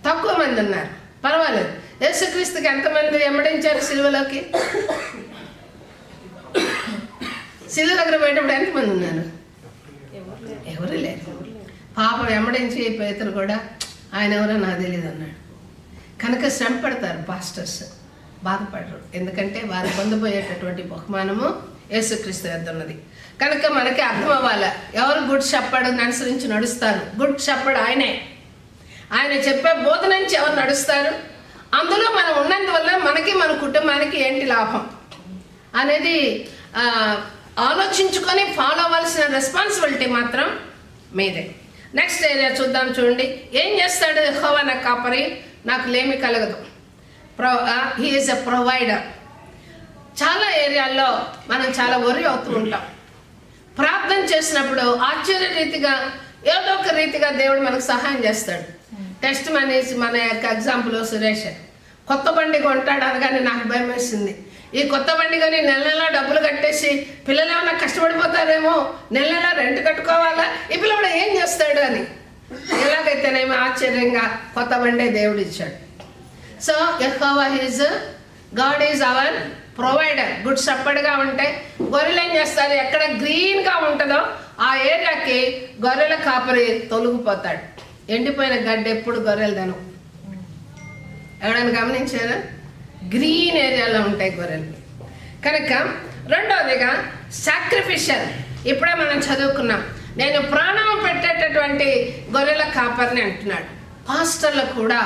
తక్కువ మంది ఉన్నారు. పర్వాలేదు, యేసుక్రీస్తుకి ఎంతమంది ఎమ్మడించారు సిలువలోకి? సిలువ దగ్గర పోయేటప్పుడు ఎంతమంది ఉన్నారు? ఎవరు లేరు. పాపం వెంబడించి పేతురు కూడా ఆయన ఎవరో నాకు తెలియదు అన్నాడు. కనుక శ్రమ పడతారు పాస్టర్స్, బాధపడరు. ఎందుకంటే వారు పొందబోయేటటువంటి బహుమానము యేసుక్రీస్తు వద్ద ఉన్నది. కనుక మనకి అర్థం అవ్వాలి, ఎవరు గుడ్ షెపర్డ్ని అనుసరించి నడుస్తారు. గుడ్ షెపర్డ్ ఆయనే. ఆయన చెప్పే బోధ నుంచి ఎవరు నడుస్తారు, అందులో మనం ఉన్నందువల్ల మనకి మన కుటుంబానికి ఏంటి లాభం అనేది ఆలోచించుకొని ఫాలో అవ్వాల్సిన రెస్పాన్సిబిలిటీ మాత్రం మీదే. నెక్స్ట్ ఏరియా చూద్దాం. చూడండి, ఏం చేస్తాడు యెహోవా నా కాపరి, నాకు లేమి కలగదు. He is a provider. చాలా ఏరియాల్లో మనం చాలా వరి అవుతూ ఉంటాం. ప్రార్థన చేసినప్పుడు ఆశ్చర్య రీతిగా ఏదో ఒక రీతిగా దేవుడు మనకు సహాయం చేస్తాడు. టెస్ట్ మనీస్ మన యొక్క ఎగ్జాంపుల్ సురేష్ కొత్త బండి కొంటాడు అనగానే నాకు భయం వేసింది. ఈ కొత్త బండి కానీ నెల నెలా డబ్బులు కట్టేసి పిల్లలు ఏమన్నా కష్టపడిపోతారేమో, నెల నెలా రెంట్ కట్టుకోవాలా, ఈ పిల్లవాడు ఏం చేస్తాడు అని. ఎలాగైతేనేమో ఆశ్చర్యంగా కొత్త బండే దేవుడు ఇచ్చాడు. So Jehovah is God is our provider. Good షెపర్డ్గా ఉంటే గొర్రెలు ఏం చేస్తారు, ఎక్కడ గ్రీన్గా ఉంటుందో ఆ ఏరియాకి గొర్రెల కాపరి తొలగిపోతాడు. ఎండిపోయిన గడ్డ ఎప్పుడు గొర్రెలు దను. ఎవరైనా గమనించారా? గ్రీన్ ఏరియాలో ఉంటాయి గొర్రెలు. కనుక రెండవదిగా సాక్రిఫిషియల్. ఇప్పుడే మనం చదువుకున్నాం, నేను ప్రాణం పెట్టేటటువంటి గొర్రెల కాపరిని అంటున్నాడు. పాస్టర్లు కూడా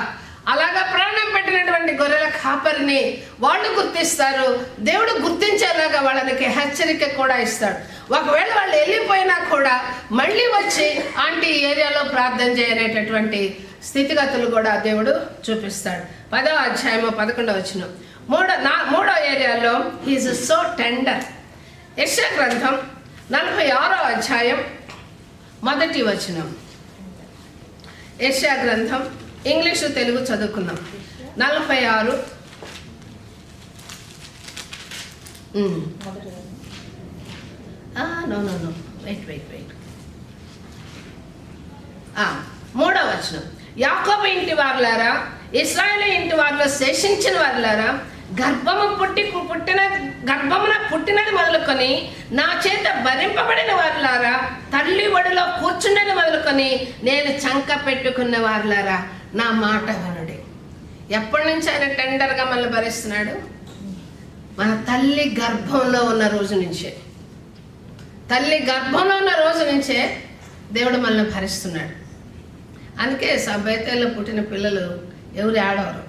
అలాగా ప్రాణం పెట్టినటువంటి గొర్రెల కాపరిని వాళ్ళు గుర్తిస్తారు. దేవుడు గుర్తించేలాగా వాళ్ళకి హెచ్చరిక కూడా ఇస్తాడు. ఒకవేళ వాళ్ళు వెళ్ళిపోయినా కూడా మళ్ళీ వచ్చి ఆంటీ ఏరియాలో ప్రార్థన చేయనేటటువంటి స్థితిగతులు కూడా దేవుడు చూపిస్తాడు. 10వ అధ్యాయము 11వ వచనం. మూడో ఏరియాలో హీజ్ సో టెండర్. యెషయా గ్రంథం 46వ అధ్యాయం 1వ వచనం. యెషయా గ్రంథం ఇంగ్లీషు తెలుగు చదువుకుందాం. 46 నో వెయిట్ 3వ వచనం. యాకోబు ఇంటి వారులారా, ఇశ్రాయేలు ఇంటి వారిలో శేషించిన వారులారా, గర్భమున పుట్టినది మొదలుకొని నా చేత భరింపబడిన వారులారా, తల్లి ఒడిలో కూర్చుండని మొదలుకొని నేను చంక పెట్టుకున్న వారులారా, నా మాట వినుడి. ఎప్పటి నుంచి ఆయన టెండర్గా మనల్ని భరిస్తున్నాడు? మన తల్లి గర్భంలో ఉన్న రోజు నుంచే. తల్లి గర్భంలో ఉన్న రోజు నుంచే దేవుడు మనల్ని భరిస్తున్నాడు. అందుకే బైతేల్లో పుట్టిన పిల్లలు ఎవరు ఆడవరు.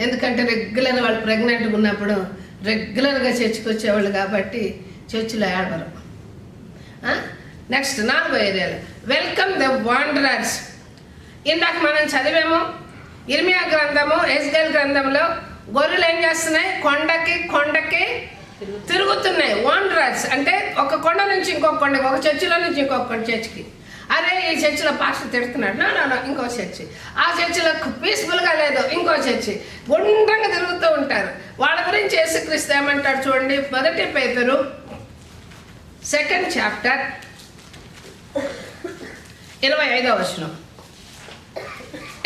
ఎందుకంటే రెగ్యులర్ వాళ్ళు ప్రెగ్నెంట్గా ఉన్నప్పుడు రెగ్యులర్గా చర్చికి వచ్చేవాళ్ళు కాబట్టి చర్చిలో ఆడవరు. నెక్స్ట్ 4వ ఏరియాలో వెల్కమ్ ద వాండరర్స్. ఇందాక మనం చదివాము ఇర్మియా గ్రంథము, ఎజ్కేల్ గ్రంథంలో గొర్రెలు ఏం చేస్తున్నాయి, కొండకి తిరుగుతున్నాయి. వాండరర్స్ అంటే ఒక కొండ నుంచి ఇంకొక కొండకి, ఒక చర్చిలో నుంచి ఇంకొక చర్చికి. అరే ఈ చర్చిలో పాస్టర్ తిడుతున్నాడు, నా ఇంకో చర్చి, ఆ చర్చిలో పీస్ఫుల్గా లేదు ఇంకో చర్చి, గుండ్రంగా తిరుగుతూ ఉంటారు. వాళ్ళ గురించి యేసుక్రీస్తు ఏమంటాడు చూడండి. 1 పేతురు 2nd చాప్టర్ 25వ వచనం.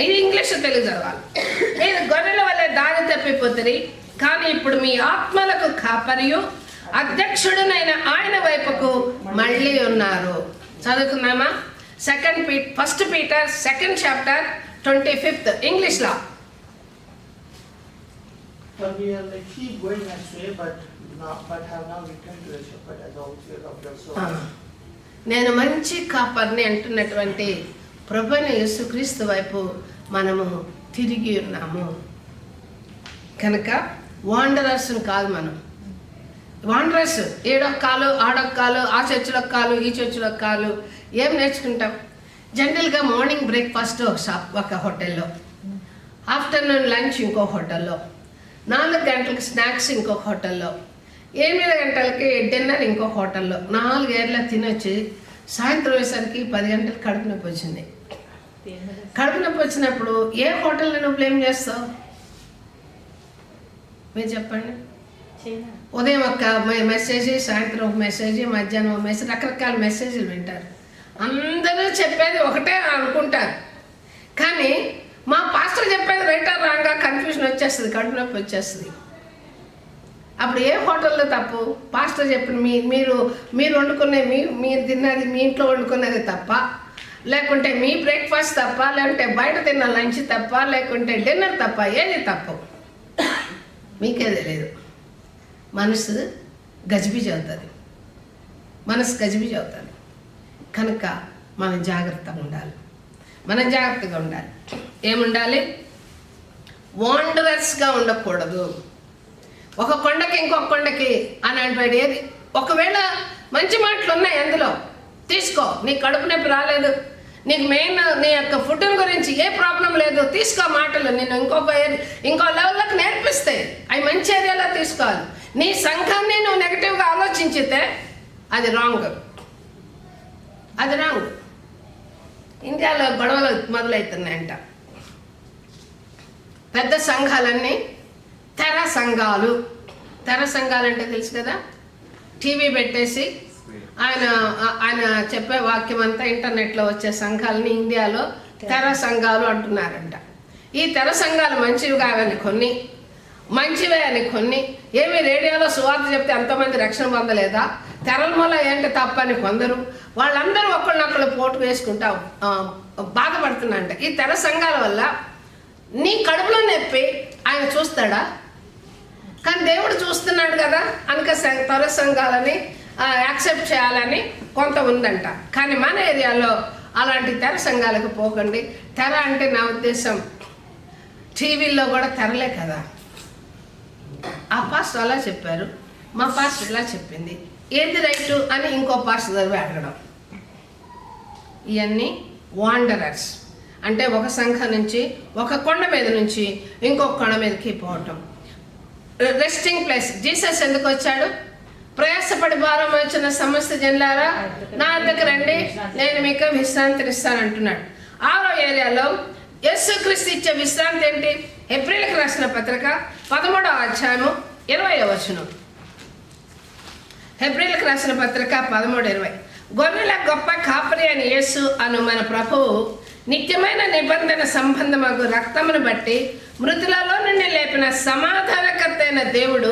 ఇది ఇంగ్లీష్ తెలుగు చదవాలి. మీరు గొర్రెల వల్లే దారి తప్పిపోతుంది, కానీ ఇప్పుడు మీ ఆత్మలకు కాపరియు అధ్యక్షుడునైన ఆయన వైపుకు మళ్ళీ ఉన్నారు. చదువుకున్నామా? 1 Peter 2nd chapter 25th English law. For we are like sheep going astray, but have now returned to the shepherd as the outfield of your soul. నేను మంచి కాపర్ని అంటున్నటువంటి ప్రభువైన యేసుక్రీస్తు వైపు మనము తిరిగి ఉన్నాము. కనుక వాండరర్స్ని కాదు మనం. వాండరర్స్ ఏడొక కాలు ఆడొక కాలు, ఆ చర్చిలో కాలు ఈ చర్చిలో కాలు. ఏం నేర్చుకుంటాం? జనరల్గా మార్నింగ్ బ్రేక్ఫాస్ట్ ఒక హోటల్లో, ఆఫ్టర్నూన్ లంచ్ ఇంకో హోటల్లో, 4 గంటలకు స్నాక్స్ ఇంకొక హోటల్లో, 8 గంటలకి డిన్నర్ ఇంకో హోటల్లో, 4 ఏళ్ళ తినొచ్చి సాయంత్రం అయ్యేసరికి 10 గంటలకు కడుపు నొప్పి వచ్చింది. కడుపు నొప్పి వచ్చినప్పుడు ఏ హోటల్ని నువ్వు బ్లేమ్ చేస్తావు? మీరు చెప్పండి. ఉదయం ఒక మెసేజ్, సాయంత్రం ఒక మెసేజ్, మధ్యాహ్నం ఒక మెసేజ్, రకరకాల మెసేజ్లు వింటారు. అందరూ చెప్పేది ఒకటే అనుకుంటారు, కానీ మా పాస్టర్ చెప్పేది రైట్ ఆర్ రాంగ్గా కన్ఫ్యూజన్ వచ్చేస్తుంది, కడుపు నొప్పి వచ్చేస్తుంది. అప్పుడు ఏ హోటల్లో తప్పు? పాస్టర్ చెప్పిన మీరు వండుకునే మీరు తిన్నది మీ ఇంట్లో వండుకున్నది తప్ప, లేకుంటే మీ బ్రేక్ఫాస్ట్ తప్ప, లేకుంటే బయట తిన్న లంచ్ తప్ప, లేకుంటే డిన్నర్ తప్ప? ఏది తప్పు? మీకే తెలియదు. మనసు గజిబిజి అవుతుంది, మనసు గజిబిజి అవుతుంది. కనుక మనం జాగ్రత్తగా ఉండాలి, మనం జాగ్రత్తగా ఉండాలి. ఏముండాలి? వాండరర్స్గా ఉండకూడదు. ఒక కొండకి ఇంకొక కొండకి అని అంటాడు. ఏది ఒకవేళ మంచి మాటలు ఉన్నాయి అందులో తీసుకో, నీ కడుపు నొప్పి రాలేదు, నీకు మెయిన్ నీ యొక్క ఫుడ్ గురించి ఏ ప్రాబ్లం లేదు, తీసుకో మాటలు. నేను ఇంకో లెవెల్లోకి నేర్పిస్తాయి, అవి మంచి ఏరియాలో తీసుకోవాలి. నీ సంఘాన్ని నువ్వు నెగిటివ్గా ఆలోచించితే అది రాంగ్, అది రాంగ్. ఇండియాలో గొడవలు మొదలవుతున్నాయంట. పెద్ద సంఘాలన్నీ తెర సంఘాలు. తెర సంఘాలు అంటే తెలుసు కదా, టీవీ పెట్టేసి ఆయన చెప్పే వాక్యం అంతా ఇంటర్నెట్లో వచ్చే సంఘాలని ఇండియాలో తెర సంఘాలు అంటున్నారంట. ఈ తెర సంఘాలు మంచివి కావని కొన్ని, మంచివే అని కొన్ని. ఏమి రేడియోలో సువార్త చెప్తే ఎంతోమంది రక్షణ పొందలేదా? తెరల మూల ఏంటి తప్పని కొందరు, వాళ్ళందరూ ఒకళ్ళనొక్కళ్ళు పోటు వేసుకుంటా బాధపడుతున్నారంట. ఈ తెర సంఘాల వల్ల నీ కడుపులో నొప్పి ఆయన చూస్తాడా? కానీ దేవుడు చూస్తున్నాడు కదా, అనుక తెర సంఘాలని యాక్సెప్ట్ చేయాలని కొంత ఉందంట. కానీ మన ఏరియాలో అలాంటి తెర సంఘాలకు పోకండి. తెర అంటే నా ఉద్దేశం టీవీల్లో కూడా తెరలే కదా. ఆ పాస్టర్ అలా చెప్పారు, మా పాస్టర్ ఇలా చెప్పింది, ఏది రైటు అని ఇంకో పాస్టర్ దగ్గర అడగడం. ఇవన్నీ వాండరర్స్ అంటే ఒక సంఘం నుంచి, ఒక కొండ మీద నుంచి ఇంకొక కొండ మీదకి పోవటం. Resting place. జీసస్ ఎందుకు వచ్చాడు? ప్రయాసపడి భారం వచ్చిన సమస్త జనులారా నా వద్దకు రండి, నేను మీకు విశ్రాంతినిస్తాను అంటున్నాడు. 6వ ఏరియాలో యేసుక్రీస్తు ఇచ్చే విశ్రాంతి ఏంటి? హెబ్రీయులకు రాసిన పత్రిక 13వ అధ్యాయము 20వ వచనం. హెబ్రీయులకు రాసిన పత్రిక 13:20. గొర్రెల గొప్ప కాపరి అని యేసు అను మన ప్రభువు నిత్యమైన నిబంధన సంబంధమగు రక్తమును బట్టి మృతులలో నుండి లేపిన సమాధానకర్త అయిన దేవుడు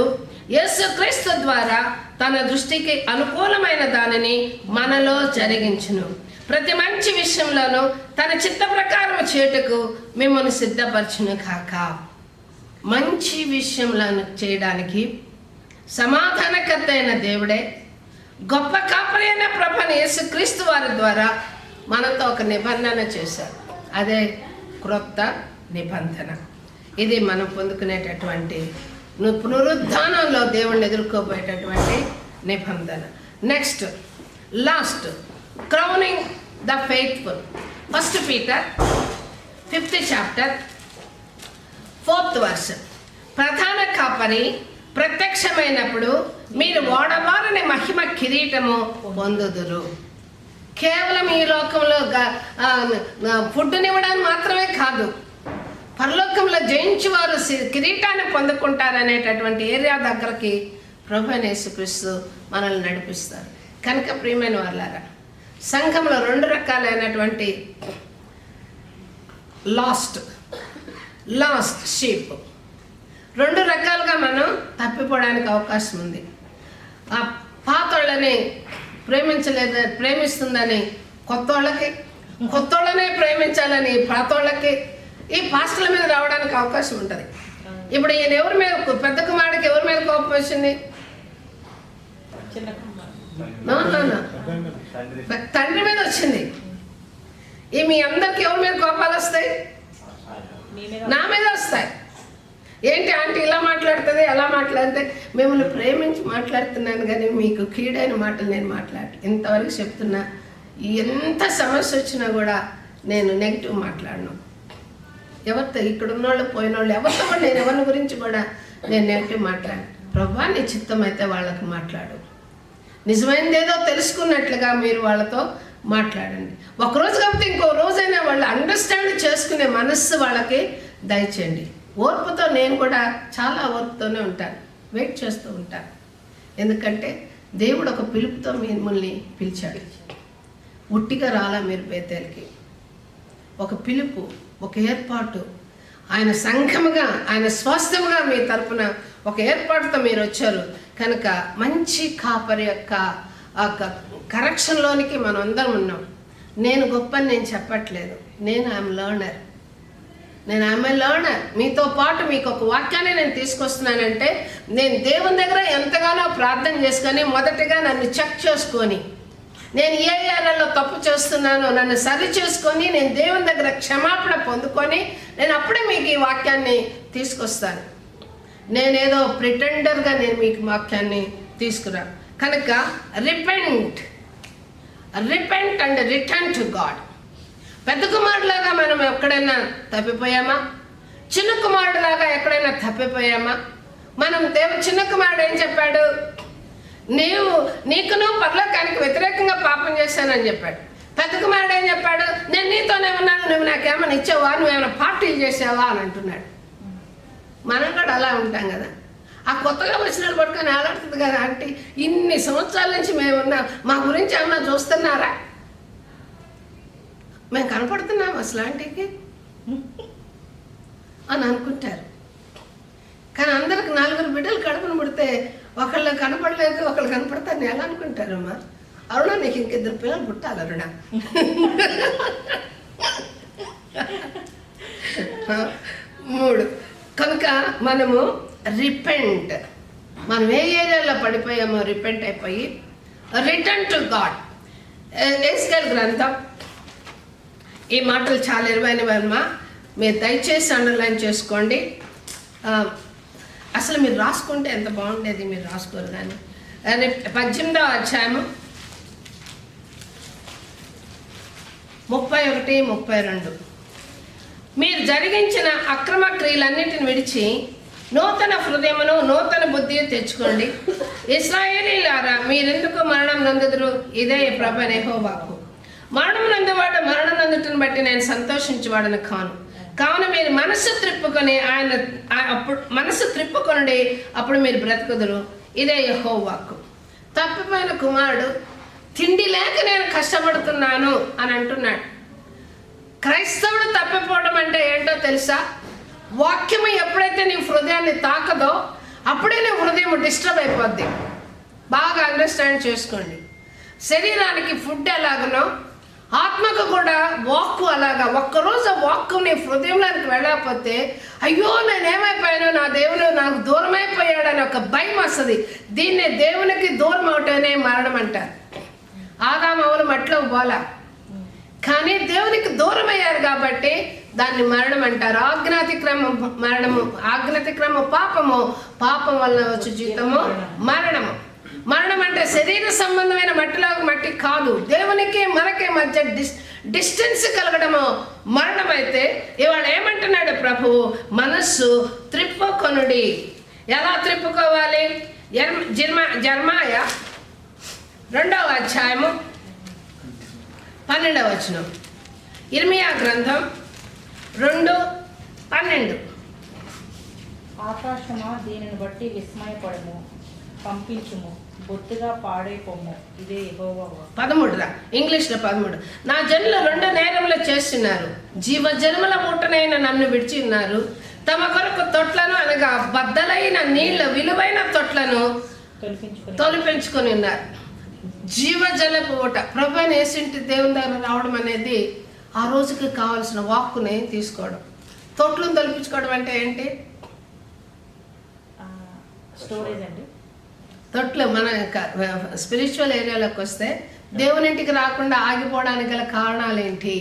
యేసుక్రీస్తు ద్వారా తన దృష్టికి అనుకూలమైన దానిని మనలో జరిగించును. ప్రతి మంచి విషయంలోనూ తన చిత్త ప్రకారం చేయుటకు మిమ్మల్ని సిద్ధపరచును కాక. మంచి విషయంలో చేయడానికి సమాధానకర్త అయిన దేవుడే, గొప్ప కాపరి అయిన ప్రభువైన యేసుక్రీస్తు వారి ద్వారా మనతో ఒక నిబంధన చేశారు. అదే క్రొత్త నిబంధన. ఇది మనం పొందుకునేటటువంటి పునరుద్ధానంలో దేవుణ్ణి ఎదుర్కోబోయేటటువంటి నిబంధన. Next last, crowning the faithful. 1 Peter 5th chapter 4th verse. ప్రధాన కాపరి ప్రత్యక్షమైనప్పుడు మీరు ఓడబారని మహిమ కిరీటము పొందుదురు. కేవలం ఈ లోకంలో ఫుడ్నివ్వడానికి మాత్రమే కాదు, పరలోకంలో జయించి వారు కిరీటాన్ని పొందుకుంటారనేటటువంటి ఏరియా దగ్గరికి ప్రభువైన యేసుక్రీస్తు మనల్ని నడిపిస్తారు. కనుక ప్రియమైన వాళ్ళారా, సంఘంలో 2 రకాలైనటువంటి లాస్ట్ షీప్, 2 రకాలుగా మనం తప్పిపోవడానికి అవకాశం ఉంది. ఆ పాతోళ్ళని ప్రేమిస్తుందని కొత్తోళ్ళనే ప్రేమించాలని పాతోళ్ళకి, ఈ పాస్టర్ల మీద రావడానికి అవకాశం ఉంటుంది. ఇప్పుడు ఈయన ఎవరి మీద, పెద్ద కుమారుడికి ఎవరి మీద కోపం వచ్చింది? తండ్రి మీద వచ్చింది. ఈ మీ అందరికి ఎవరి మీద కోపాలు వస్తాయి? నా మీద వస్తాయి. ఏంటి ఆంటీ ఇలా మాట్లాడుతుంది, ఎలా మాట్లాడితే? మిమ్మల్ని ప్రేమించి మాట్లాడుతున్నాను కానీ మీకు కీడైన మాటలు నేను ఇంతవరకు చెప్తున్నా. ఎంత సమస్య వచ్చినా కూడా నేను నెగిటివ్ మాట్లాడను. ఎవరితో, ఇక్కడ ఉన్నోళ్ళు పోయినోళ్ళు ఎవరితో కూడా నేను ఎవరి గురించి కూడా నేనేంటి మాట్లాడు, ప్రభా నీ చిత్తం అయితే వాళ్ళకి మాట్లాడు, నిజమైనదేదో తెలుసుకున్నట్లుగా మీరు వాళ్ళతో మాట్లాడండి. ఒకరోజు కాకపోతే ఇంకో రోజైనా వాళ్ళు అండర్స్టాండ్ చేసుకునే మనస్సు వాళ్ళకి దయచేయండి. ఓర్పుతో నేను కూడా చాలా ఓర్పుతోనే ఉంటాను, వెయిట్ చేస్తూ ఉంటాను. ఎందుకంటే దేవుడు ఒక పిలుపుతో మిమ్మల్ని పిలిచాడు. ఉట్టిగా రాలా మీరు బేతేల్కి. ఒక పిలుపు, ఒక ఏర్పాటు, ఆయన సంఘముగా, ఆయన స్వాస్థ్యముగా మీ తరపున ఒక ఏర్పాటుతో మీరు వచ్చారు కనుక మంచి కాపరి యొక్క కరెక్షన్లోనికి మనం అందరం ఉన్నాం. నేను గొప్పని నేను చెప్పట్లేదు, నేను ఐఎమ్ లర్నర్. మీతో పాటు మీకు ఒక వాక్యాన్ని నేను తీసుకొస్తున్నానంటే నేను దేవుని దగ్గర ఎంతగానో ప్రార్థన చేసుకొని మొదటిగా నన్ను చెక్ చేసుకొని నేను ఏ ఏరియాలో తప్పు చేస్తున్నానో నన్ను సరి చేసుకొని నేను దేవుని దగ్గర క్షమాపణ పొందుకొని నేను అప్పుడే మీకు ఈ వాక్యాన్ని తీసుకొస్తాను. నేనేదో ప్రిటెండర్గా నేను మీకు వాక్యాన్ని తీసుకురా. కనుక repent and return to God. పెద్ద కుమారులాగా మనం ఎక్కడైనా తప్పిపోయామా? చిన్న కుమారుడులాగా ఎక్కడైనా తప్పిపోయామా? మనం చిన్న కుమారుడు ఏం చెప్పాడు? నీకును పరలోకానికి వ్యతిరేకంగా పాపం చేశానని చెప్పాడు. పెద్ద కుమారుడు ఏం చెప్పాడు? నేను నీతోనే ఉన్నాను, నువ్వు నాకేమైనా ఇచ్చావా, నువ్వేమైనా పార్టీలు చేసావా అని అంటున్నాడు. మనం కూడా అలా ఉంటాం కదా. ఆ కొత్తగా వచ్చిన పట్టుకొని ఆలాడుతుంది కదా, అంటే ఇన్ని సంవత్సరాల నుంచి మేమున్నా, మా గురించి ఏమన్నా చూస్తున్నారా? మేము కనపడుతున్నాం అసలు ఆంటీకి అని అనుకుంటారు. కానీ అందరికి 4 బిడ్డలు కడుపును పుడితే ఒకళ్ళు కనపడలేదు, ఒకళ్ళు కనపడతారని ఎలా అనుకుంటారు? అమ్మా అరుణ, నీకు ఇంక 2 పిల్లలు పుట్టాలి అరుణ. 3. కనుక మనము రిపెంట్, మనం ఏ ఏరియాలో పడిపోయామో రిపెంట్ అయిపోయి రిటర్న్ టు గాడ్. ఎస్కేల్ గ్రంథం ఈ మాటలు చాలా ఇరువైనవమ్మా, మీరు దయచేసి అండర్లైన్ చేసుకోండి. అసలు మీరు రాసుకుంటే ఎంత బాగుండేది, మీరు రాసుకోరు కానీ. 18వ అధ్యాయము 31, 32. మీరు జరిగించిన అక్రమ క్రియలన్నిటిని విడిచి నూతన హృదయమును నూతన బుద్ధిని తెచ్చుకోండి. ఇశ్రాయేలీయులారా, మీరెందుకు మరణం నందుదురు? ఇదే ప్రభువైన యెహోవాకు. మరణం నందువాడు మరణం నందుటను బట్టి నేను సంతోషించేవాడని కాను. కావున మీరు మనసు త్రిప్పుకొనండి, అప్పుడు మీరు బ్రతుకుదురు. ఇదే యెహోవాకు. తప్పిపోయిన కుమారుడు తిండి లేక నేను కష్టపడుతున్నాను అని అంటున్నాడు. క్రైస్తవుడు తప్పిపోవడం అంటే ఏంటో తెలుసా? వాక్యము ఎప్పుడైతే నీ హృదయాన్ని తాకదో అప్పుడే నీ హృదయం డిస్టర్బ్ అయిపోద్ది. బాగా అండర్స్టాండ్ చేసుకోండి. శరీరానికి ఫుడ్ ఎలాగనో ఆత్మకు కూడా వాక్కు అలాగా. ఒక్కరోజు వాక్కు నీ హృదయంలోకి వెళ్ళకపోతే అయ్యో నేనేమైపోయాను, నా దేవుడు నాకు దూరం అయిపోయాడని ఒక భయం వస్తుంది. దీన్నే దేవునికి దూరం అవటమే మరణం అంటారు. ఆదామవులు మట్లో పోలా, కానీ దేవునికి దూరం అయ్యారు కాబట్టి దాన్ని మరణం అంటారు. ఆజ్ఞాతిక్రమం మరణము, ఆజ్ఞాతిక్రమ పాపము, పాపం వల్ల వచ్చే జీతము మరణము. మరణం అంటే శరీర సంబంధమైన మట్టి కాదు, దేవునికి మనకి మధ్య డిస్టెన్స్ కలగడము మరణం. అయితే ఇవాళ ఏమంటున్నాడు ప్రభువు? మనస్సు త్రిప్పుకొనుడి. ఎలా త్రిప్పుకోవాలి? జర్మాయ 2వ అధ్యాయము 12వ వచనం. ఇర్మియా గ్రంథం 2:12. ఆకాశమా, దీనిని బట్టి విస్మయపడము, పంపించుము, బొత్తిగా పాడైపోము, ఇదే యెహోవా వాక్కు. 13 ఇంగ్లీష్లో 13. నా జనులు 2 నేరములు చేస్తున్నారు, జీవజన్మల మూటనైన నన్ను విడిచి ఉన్నారు. తమ కొరకు తొట్లను అనగా బద్దలైన నీళ్ళ విలువైన తొట్లను తొలిపించుకొని ఉన్నారు. జీవజలపు ఊట. ప్రభువైన యేసుంటి దేవుని దగ్గర రావడం అనేది ఆ రోజుకి కావాల్సిన వాక్కుని తీసుకోవడం. తొట్లను తొలిపించుకోవడం అంటే ఏంటి? స్టోరేజ్ అండి. తొట్లు మన స్పిరిచువల్ ఏరియాలోకి వస్తే దేవునింటికి రాకుండా ఆగిపోవడానికి గల కారణాలు ఏంటి?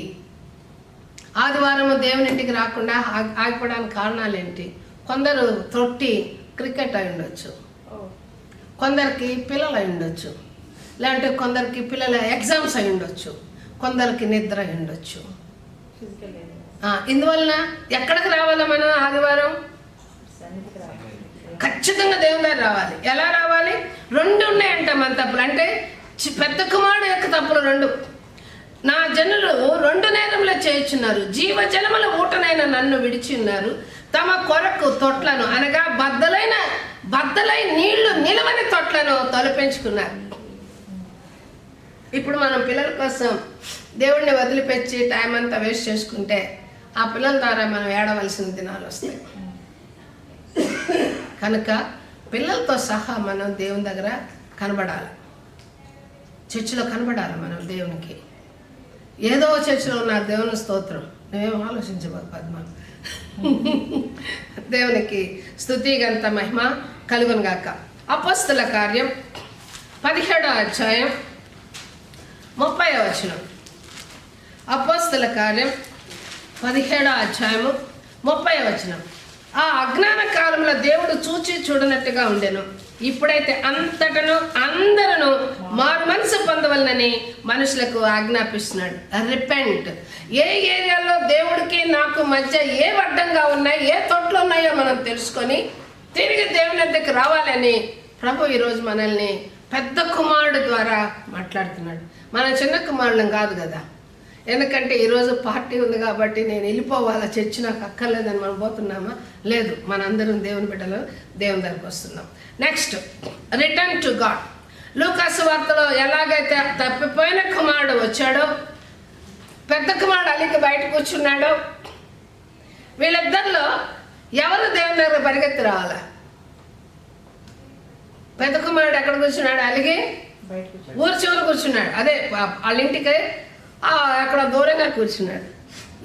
ఆదివారము దేవునింటికి రాకుండా ఆగిపోవడానికి కారణాలు ఏంటి? కొందరు తొట్టి క్రికెట్ అయి ఉండొచ్చు, కొందరికి పిల్లలు అయి ఉండొచ్చు, లేదంటే కొందరికి పిల్లల ఎగ్జామ్స్ అయి ఉండొచ్చు, కొందరికి నిద్ర అయి ఉండొచ్చు. ఇందువలన ఎక్కడికి రావాలా మనం? ఆదివారం ఖచ్చితంగా దేవుని దగ్గర రావాలి. ఎలా రావాలి? 2 ఉన్నాయంట మన తప్పులు. అంటే పెద్ద కుమారుడు యొక్క తప్పులు 2. నా జనులు 2 నేరములు చేయుచున్నారు, జీవజలముల ఊటనైన నన్ను విడిచి ఉన్నారు, తమ కొరకు తొట్లను అనగా బద్దలై నీళ్లు నిలవని తొట్లను తొలపించుకున్నారు. ఇప్పుడు మనం పిల్లల కోసం దేవుడిని వదిలిపెట్టి టైం అంతా వేస్ట్ చేసుకుంటే ఆ పిల్లల ద్వారా మనం ఏడవలసిన దినాలు వస్తాయి. కనుక పిల్లలతో సహా మనం దేవుని దగ్గర కనబడాలి, చర్చిలో కనబడాలి మనం దేవునికి. ఏదో చర్చిలో ఉన్న దేవుని స్తోత్రం నువ్వేం ఆలోచించబోదు పద్మ. దేవునికి స్తుతి గంత మహిమ కలుగును గాక. అపోస్తల కార్యం 17వ అధ్యాయం 30వ వచనం. అపోస్తల కార్యం 17వ అధ్యాయము 30వ వచనం. ఆ అజ్ఞాన కాలంలో దేవుడు చూచి చూడనట్టుగా ఉండెను, ఇప్పుడైతే అంతటను అందరూ మారు మనసు పొందవలనని మనుషులకు ఆజ్ఞాపిస్తున్నాడు. రిపెంట్. ఏ ఏరియాలో దేవుడికి నాకు మధ్య ఏ అడ్డంగా ఉన్నాయి, ఏ తొట్లు ఉన్నాయో మనం తెలుసుకొని తిరిగి దేవుని దగ్గరికి రావాలని ప్రభు ఈరోజు మనల్ని పెద్ద కుమారుడు ద్వారా మాట్లాడుతున్నాడు. మనం చిన్న కుమారులం కాదు కదా. ఎందుకంటే ఈరోజు పార్టీ ఉంది కాబట్టి నేను వెళ్ళిపోవాలా, చర్చి నాకు అక్కర్లేదని మనం పోతున్నామా? లేదు, మనందరం దేవుని బిడ్డలు దేవుని దగ్గరికి వస్తున్నాం. Next, return to God. లూకాసు వార్తలో ఎలాగైతే తప్పిపోయిన కుమారుడు వచ్చాడో, పెద్ద కుమారుడు అలికి బయట కూర్చున్నాడో, వీళ్ళిద్దరిలో ఎవరు దేవుని దగ్గర పరిగెత్తి రావాలా? పెద్ద కుమారుడు ఎక్కడ కూర్చున్నాడు? అలిగి ఊరు చివరి కూర్చున్నాడు. అదే వాళ్ళ ఇంటికి అక్కడ దూరంగా కూర్చున్నాడు.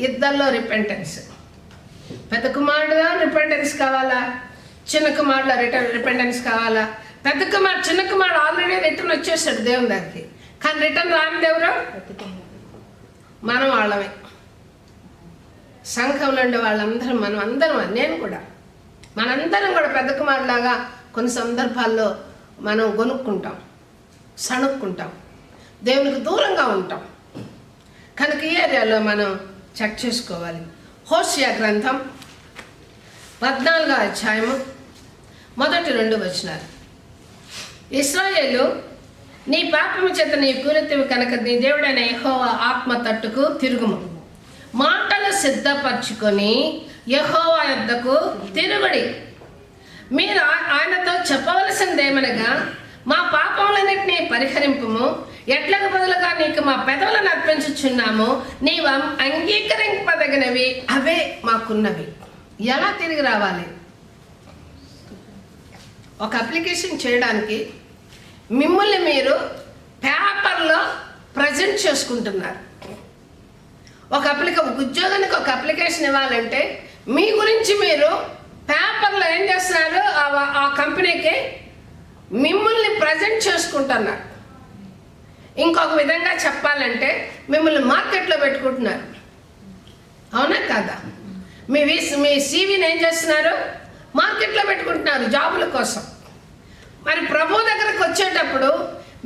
ఇద్దరిలో రిపెంటెన్స్. పెద్ద కుమారుడుగా రిపెంటెన్స్ కావాలా, చిన్న కుమారుడులో రిపెంటెన్స్ కావాలా? చిన్న కుమారుడు ఆల్రెడీ రిటర్న్ వచ్చేసాడు దేవుని దగ్గరికి, కానీ రిటర్న్ రానిది ఎవరు? మనం వాళ్ళమే. సంఘంలో ఉండే వాళ్ళందరం, మనం అందరం, నేను కూడా, మనందరం కూడా పెద్ద కుమారులాగా కొన్ని సందర్భాల్లో మనం గొనుక్కుంటాం, సణుక్కుంటాం, దేవునికి దూరంగా ఉంటాం. కనుక ఈ ఏరియాలో మనం చెక్ చేసుకోవాలి. హోషియా గ్రంథం 14వ అధ్యాయము 1-2 వచనాలు. ఇశ్రాయేలు, నీ పాపము చేత నీ పూరితివి కనుక నీ దేవుడైన యెహోవా ఆత్మ తట్టుకు తిరుగుము, మాటలు సిద్ధపరచుకొని యెహోవా యొద్దకు తిరుగుడి. మీరు ఆయనతో చెప్పవలసిందేమనగా, మా పాపములన్నిటినీ పరిహరింపుము, ఎట్లకు బదులుగా నీకు మా పెదవులను అర్పించుచున్నాము, నీవు అంగీకరింపదగినవి అవే మాకున్నవి. ఎలా తిరిగి రావాలి? ఒక అప్లికేషన్ చేయడానికి మిమ్మల్ని మీరు పేపర్లో ప్రజెంట్ చేసుకుంటున్నారు. ఒక ఉద్యోగానికి ఒక అప్లికేషన్ ఇవ్వాలంటే మీ గురించి మీరు పేపర్లో ఏం చేస్తున్నారు? ఆ కంపెనీకి మిమ్మల్ని ప్రజెంట్ చేసుకుంటున్నారు. ఇంకొక విధంగా చెప్పాలంటే మిమ్మల్ని మార్కెట్లో పెట్టుకుంటున్నారు. అవునా కాదా? మీ సీవీని ఏం చేస్తున్నారు? మార్కెట్లో పెట్టుకుంటున్నారు జాబుల కోసం. మరి ప్రభు దగ్గరకు వచ్చేటప్పుడు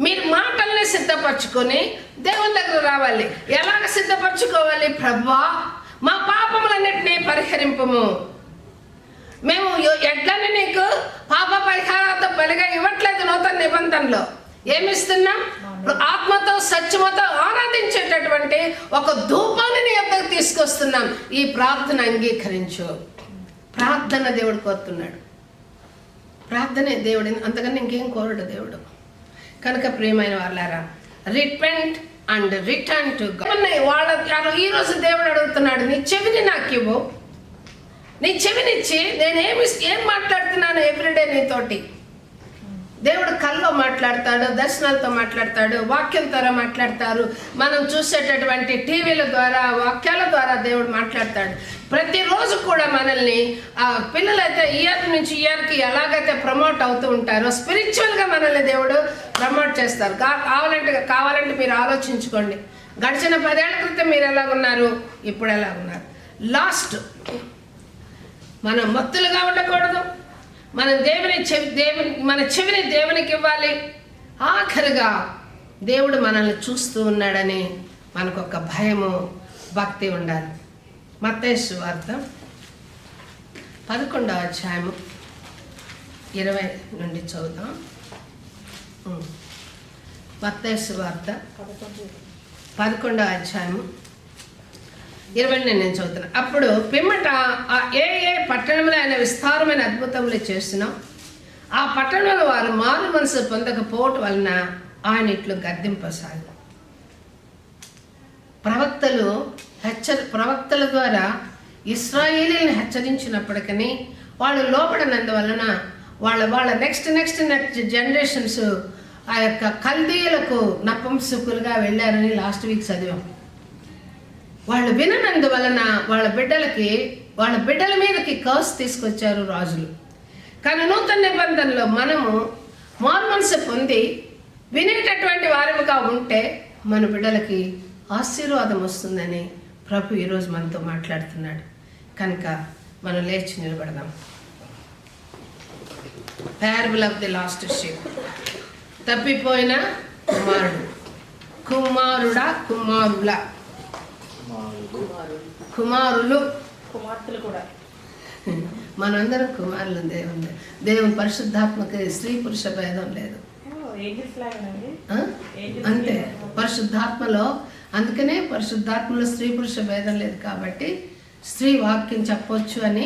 మీరు మాటల్ని సిద్ధపరచుకొని దేవుని దగ్గర రావాలి. ఎలాగ సిద్ధపరచుకోవాలి? ప్రభువా, మా పాపములన్నిటినీ పరిహరింపము. మేము ఎడ్లని నీకు పాప పరిహారాలతో బలిగా ఇవ్వట్లేదు. నూతన నిబంధనలో ఏమిస్తున్నాం? ఆత్మతో సత్యమతో ఆరాధించేటటువంటి ఒక ధూపాన్ని నీ యొద్దకు తీసుకొస్తున్నాం. ఈ ప్రార్థన అంగీకరించు. ప్రార్థన దేవుడు కోరుతున్నాడు. ప్రార్థనే దేవుడిని, అంతకన్నా ఇంకేం కోరడు దేవుడు. కనుక ప్రియమైన వాళ్ళారా, repent and return to God. వాళ్ళ ఈరోజు దేవుడు అడుగుతున్నాడు, నీ చెవిని నాకు ఇవ్వు. నీ చెవినిచ్చి నేను ఏం మాట్లాడుతున్నాను ఎవ్రీడే నీతోటి. దేవుడు కల్లో మాట్లాడతాడు, దర్శనాలతో మాట్లాడతాడు, వాక్యం ద్వారా మాట్లాడతారు. మనం చూసేటటువంటి టీవీల ద్వారా, వాక్యాల ద్వారా దేవుడు మాట్లాడతాడు. ప్రతిరోజు కూడా మనల్ని పిల్లలైతే ఇయర్ నుంచి ఇయర్కి ఎలాగైతే ప్రమోట్ అవుతూ ఉంటారో స్పిరిచువల్గా మనల్ని దేవుడు ప్రమోట్ చేస్తారు. కావాలంటే మీరు ఆలోచించుకోండి. గడిచిన 10 ఏళ్ల క్రితం మీరు ఎలాగున్నారు, ఇప్పుడు ఎలాగున్నారు. లాస్ట్, మనం భక్తులుగా ఉండకూడదు. మన చెవిని దేవునికి ఇవ్వాలి. ఆఖరిగా దేవుడు మనల్ని చూస్తూ ఉన్నాడని మనకు ఒక భయము, భక్తి ఉండాలి. మత్తయి సువార్త 11వ అధ్యాయము 20 నుండి చదువుదాం. మత్తయి సువార్త 11వ అధ్యాయము 20 నేను చదువుతున్నాను. అప్పుడు పిమ్మట ఏ పట్టణంలో ఆయన విస్తారమైన అద్భుతములు చేస్తున్నాం, ఆ పట్టణంలో వారు మారు మనసు పొందకపోవటం వలన ఆయన ఇట్లు గద్దింపసాగారు. ప్రవక్తల ద్వారా ఇశ్రాయేలీలను హెచ్చరించినప్పటికీ వాళ్ళు లోపడనందువలన వాళ్ళ నెక్స్ట్ జనరేషన్స్ ఆ యొక్క కల్దీయులకు నపుంసకులుగా వెళ్ళారని లాస్ట్ వీక్ చదివాం. వాళ్ళు విననందువలన వాళ్ళ బిడ్డల మీదకి కర్స్ తీసుకొచ్చారు రాజులు. కానీ నూతన నిబంధనలో మనము మారు మనసు పొంది వినేటటువంటి వారముగా ఉంటే మన బిడ్డలకి ఆశీర్వాదం వస్తుందని ప్రభు ఈరోజు మనతో మాట్లాడుతున్నాడు. కనుక మనం లేచి నిలబడదాం. Parable of the lost sheep. తప్పిపోయిన కుమారులు కుమార్తెలు కూడా. మనందరం కుమారులు. దేవుని పరిశుద్ధాత్మకి స్త్రీ పురుష భేదం లేదు. అంతే పరిశుద్ధాత్మలో. అందుకనే పరిశుద్ధాత్మలో స్త్రీ పురుష భేదం లేదు కాబట్టి స్త్రీ వాక్యం చెప్పొచ్చు అని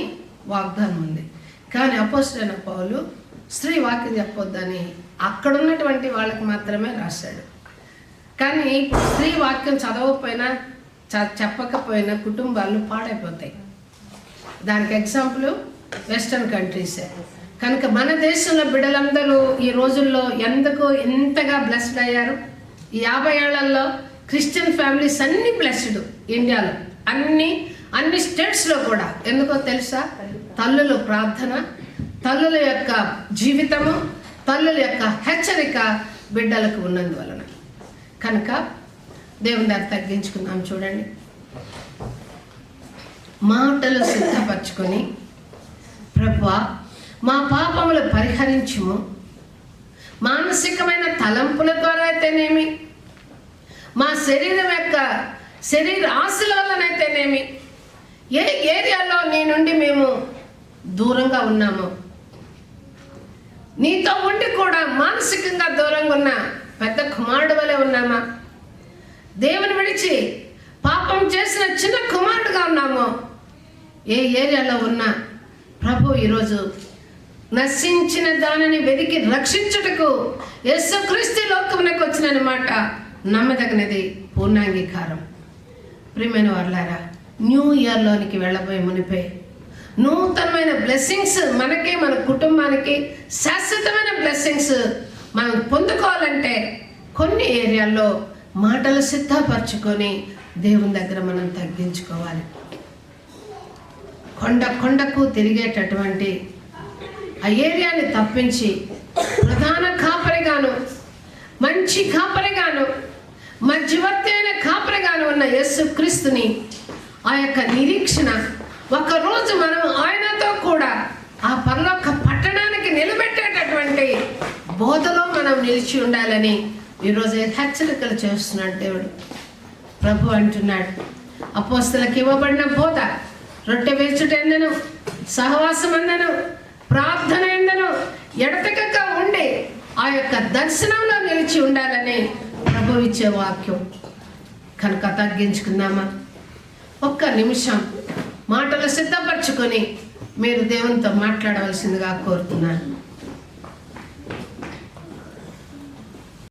వాగ్దానం ఉంది. కానీ అపోస్తలుడైన పౌలు స్త్రీ వాక్యం చెప్పొద్దని అక్కడ ఉన్నటువంటి వాళ్ళకి మాత్రమే రాశాడు. కానీ స్త్రీ వాక్యం చదవకపోయినా చెప్పకపోయినా కుటుంబాలు పాడైపోతాయి. దానికి ఎగ్జాంపుల్ వెస్టర్న్ కంట్రీసే. కనుక మన దేశంలో బిడ్డలందరూ ఈ రోజుల్లో ఎంతగా బ్లెస్డ్ అయ్యారు. ఈ 50 ఏళ్లలో క్రిస్టియన్ ఫ్యామిలీస్ అన్ని బ్లెస్డ్ ఇండియాలో, అన్ని స్టేట్స్లో కూడా. ఎందుకో తెలుసా? తల్లుల ప్రార్థన, తల్లుల యొక్క జీవితము, తల్లుల యొక్క హెచ్చరిక బిడ్డలకు ఉన్నందువలన. కనుక దేవుని దగ్గర తగ్గించుకుందాం. చూడండి, మాటలు సిద్ధపరచుకొని, ప్రభువా మా పాపములు పరిహరించుము, మానసికమైన తలంపుల ద్వారా అయితేనేమి, మా శరీర ఆశల వల్లనైతేనేమి, ఏ ఏరియాలో నీ నుండి మేము దూరంగా ఉన్నామో, నీతో ఉండి కూడా మానసికంగా దూరంగా ఉన్న పెద్ద కుమారుడు వలె ఉన్నామా, దేవుని విడిచి పాపం చేసిన చిన్న కుమారుడుగా ఉన్నామో, ఏ ఏరియాలో ఉన్నా ప్రభు ఈరోజు నశించిన దానిని వెతికి రక్షించుటకు యేసుక్రీస్తు లోకమునకు వచ్చినమాట నమ్మదగినది, పూర్ణాంగీకారం. ప్రియమైన వారులారా, న్యూ ఇయర్లోనికి వెళ్ళబోయే మునిపే నూతనమైన బ్లెస్సింగ్స్ మనకి, మన కుటుంబానికి శాశ్వతమైన బ్లెస్సింగ్స్ మనం పొందుకోవాలంటే కొన్ని ఏరియాల్లో మాటలు సిద్ధపరచుకొని దేవుని దగ్గర మనం తగ్గించుకోవాలి. కొండకు తిరిగేటటువంటి ఆ ఏరియాని తప్పించి ప్రధాన కాపరిగాను, మంచి కాపరిగాను, మధ్యవర్తి అయిన కాపరిగాను ఉన్న యేసుక్రీస్తుని, ఆ యొక్క నిరీక్షణ, ఒకరోజు మనం ఆయనతో కూడా ఆ పరలోక పట్టణానికి నిలబెట్టేటటువంటి బోధలో మనం నిలిచి ఉండాలని ఈరోజు హెచ్చరికలు చేస్తున్నాడు దేవుడు. ప్రభు అంటున్నాడు, అపోస్తలకు ఇవ్వబడిన బోధ రొట్టె వేచుటెందను, సహవాసం అందను, ప్రార్థన ఎందను ఎడతెగక ఉండి ఆ యొక్క దర్శనంలో నిలిచి ఉండాలని ప్రభు ఇచ్చే వాక్యం. కనుక తగ్గించుకుందామా? ఒక్క నిమిషం మాటలు సిద్ధపరచుకొని మీరు దేవునితో మాట్లాడవలసిందిగా కోరుతున్నాను.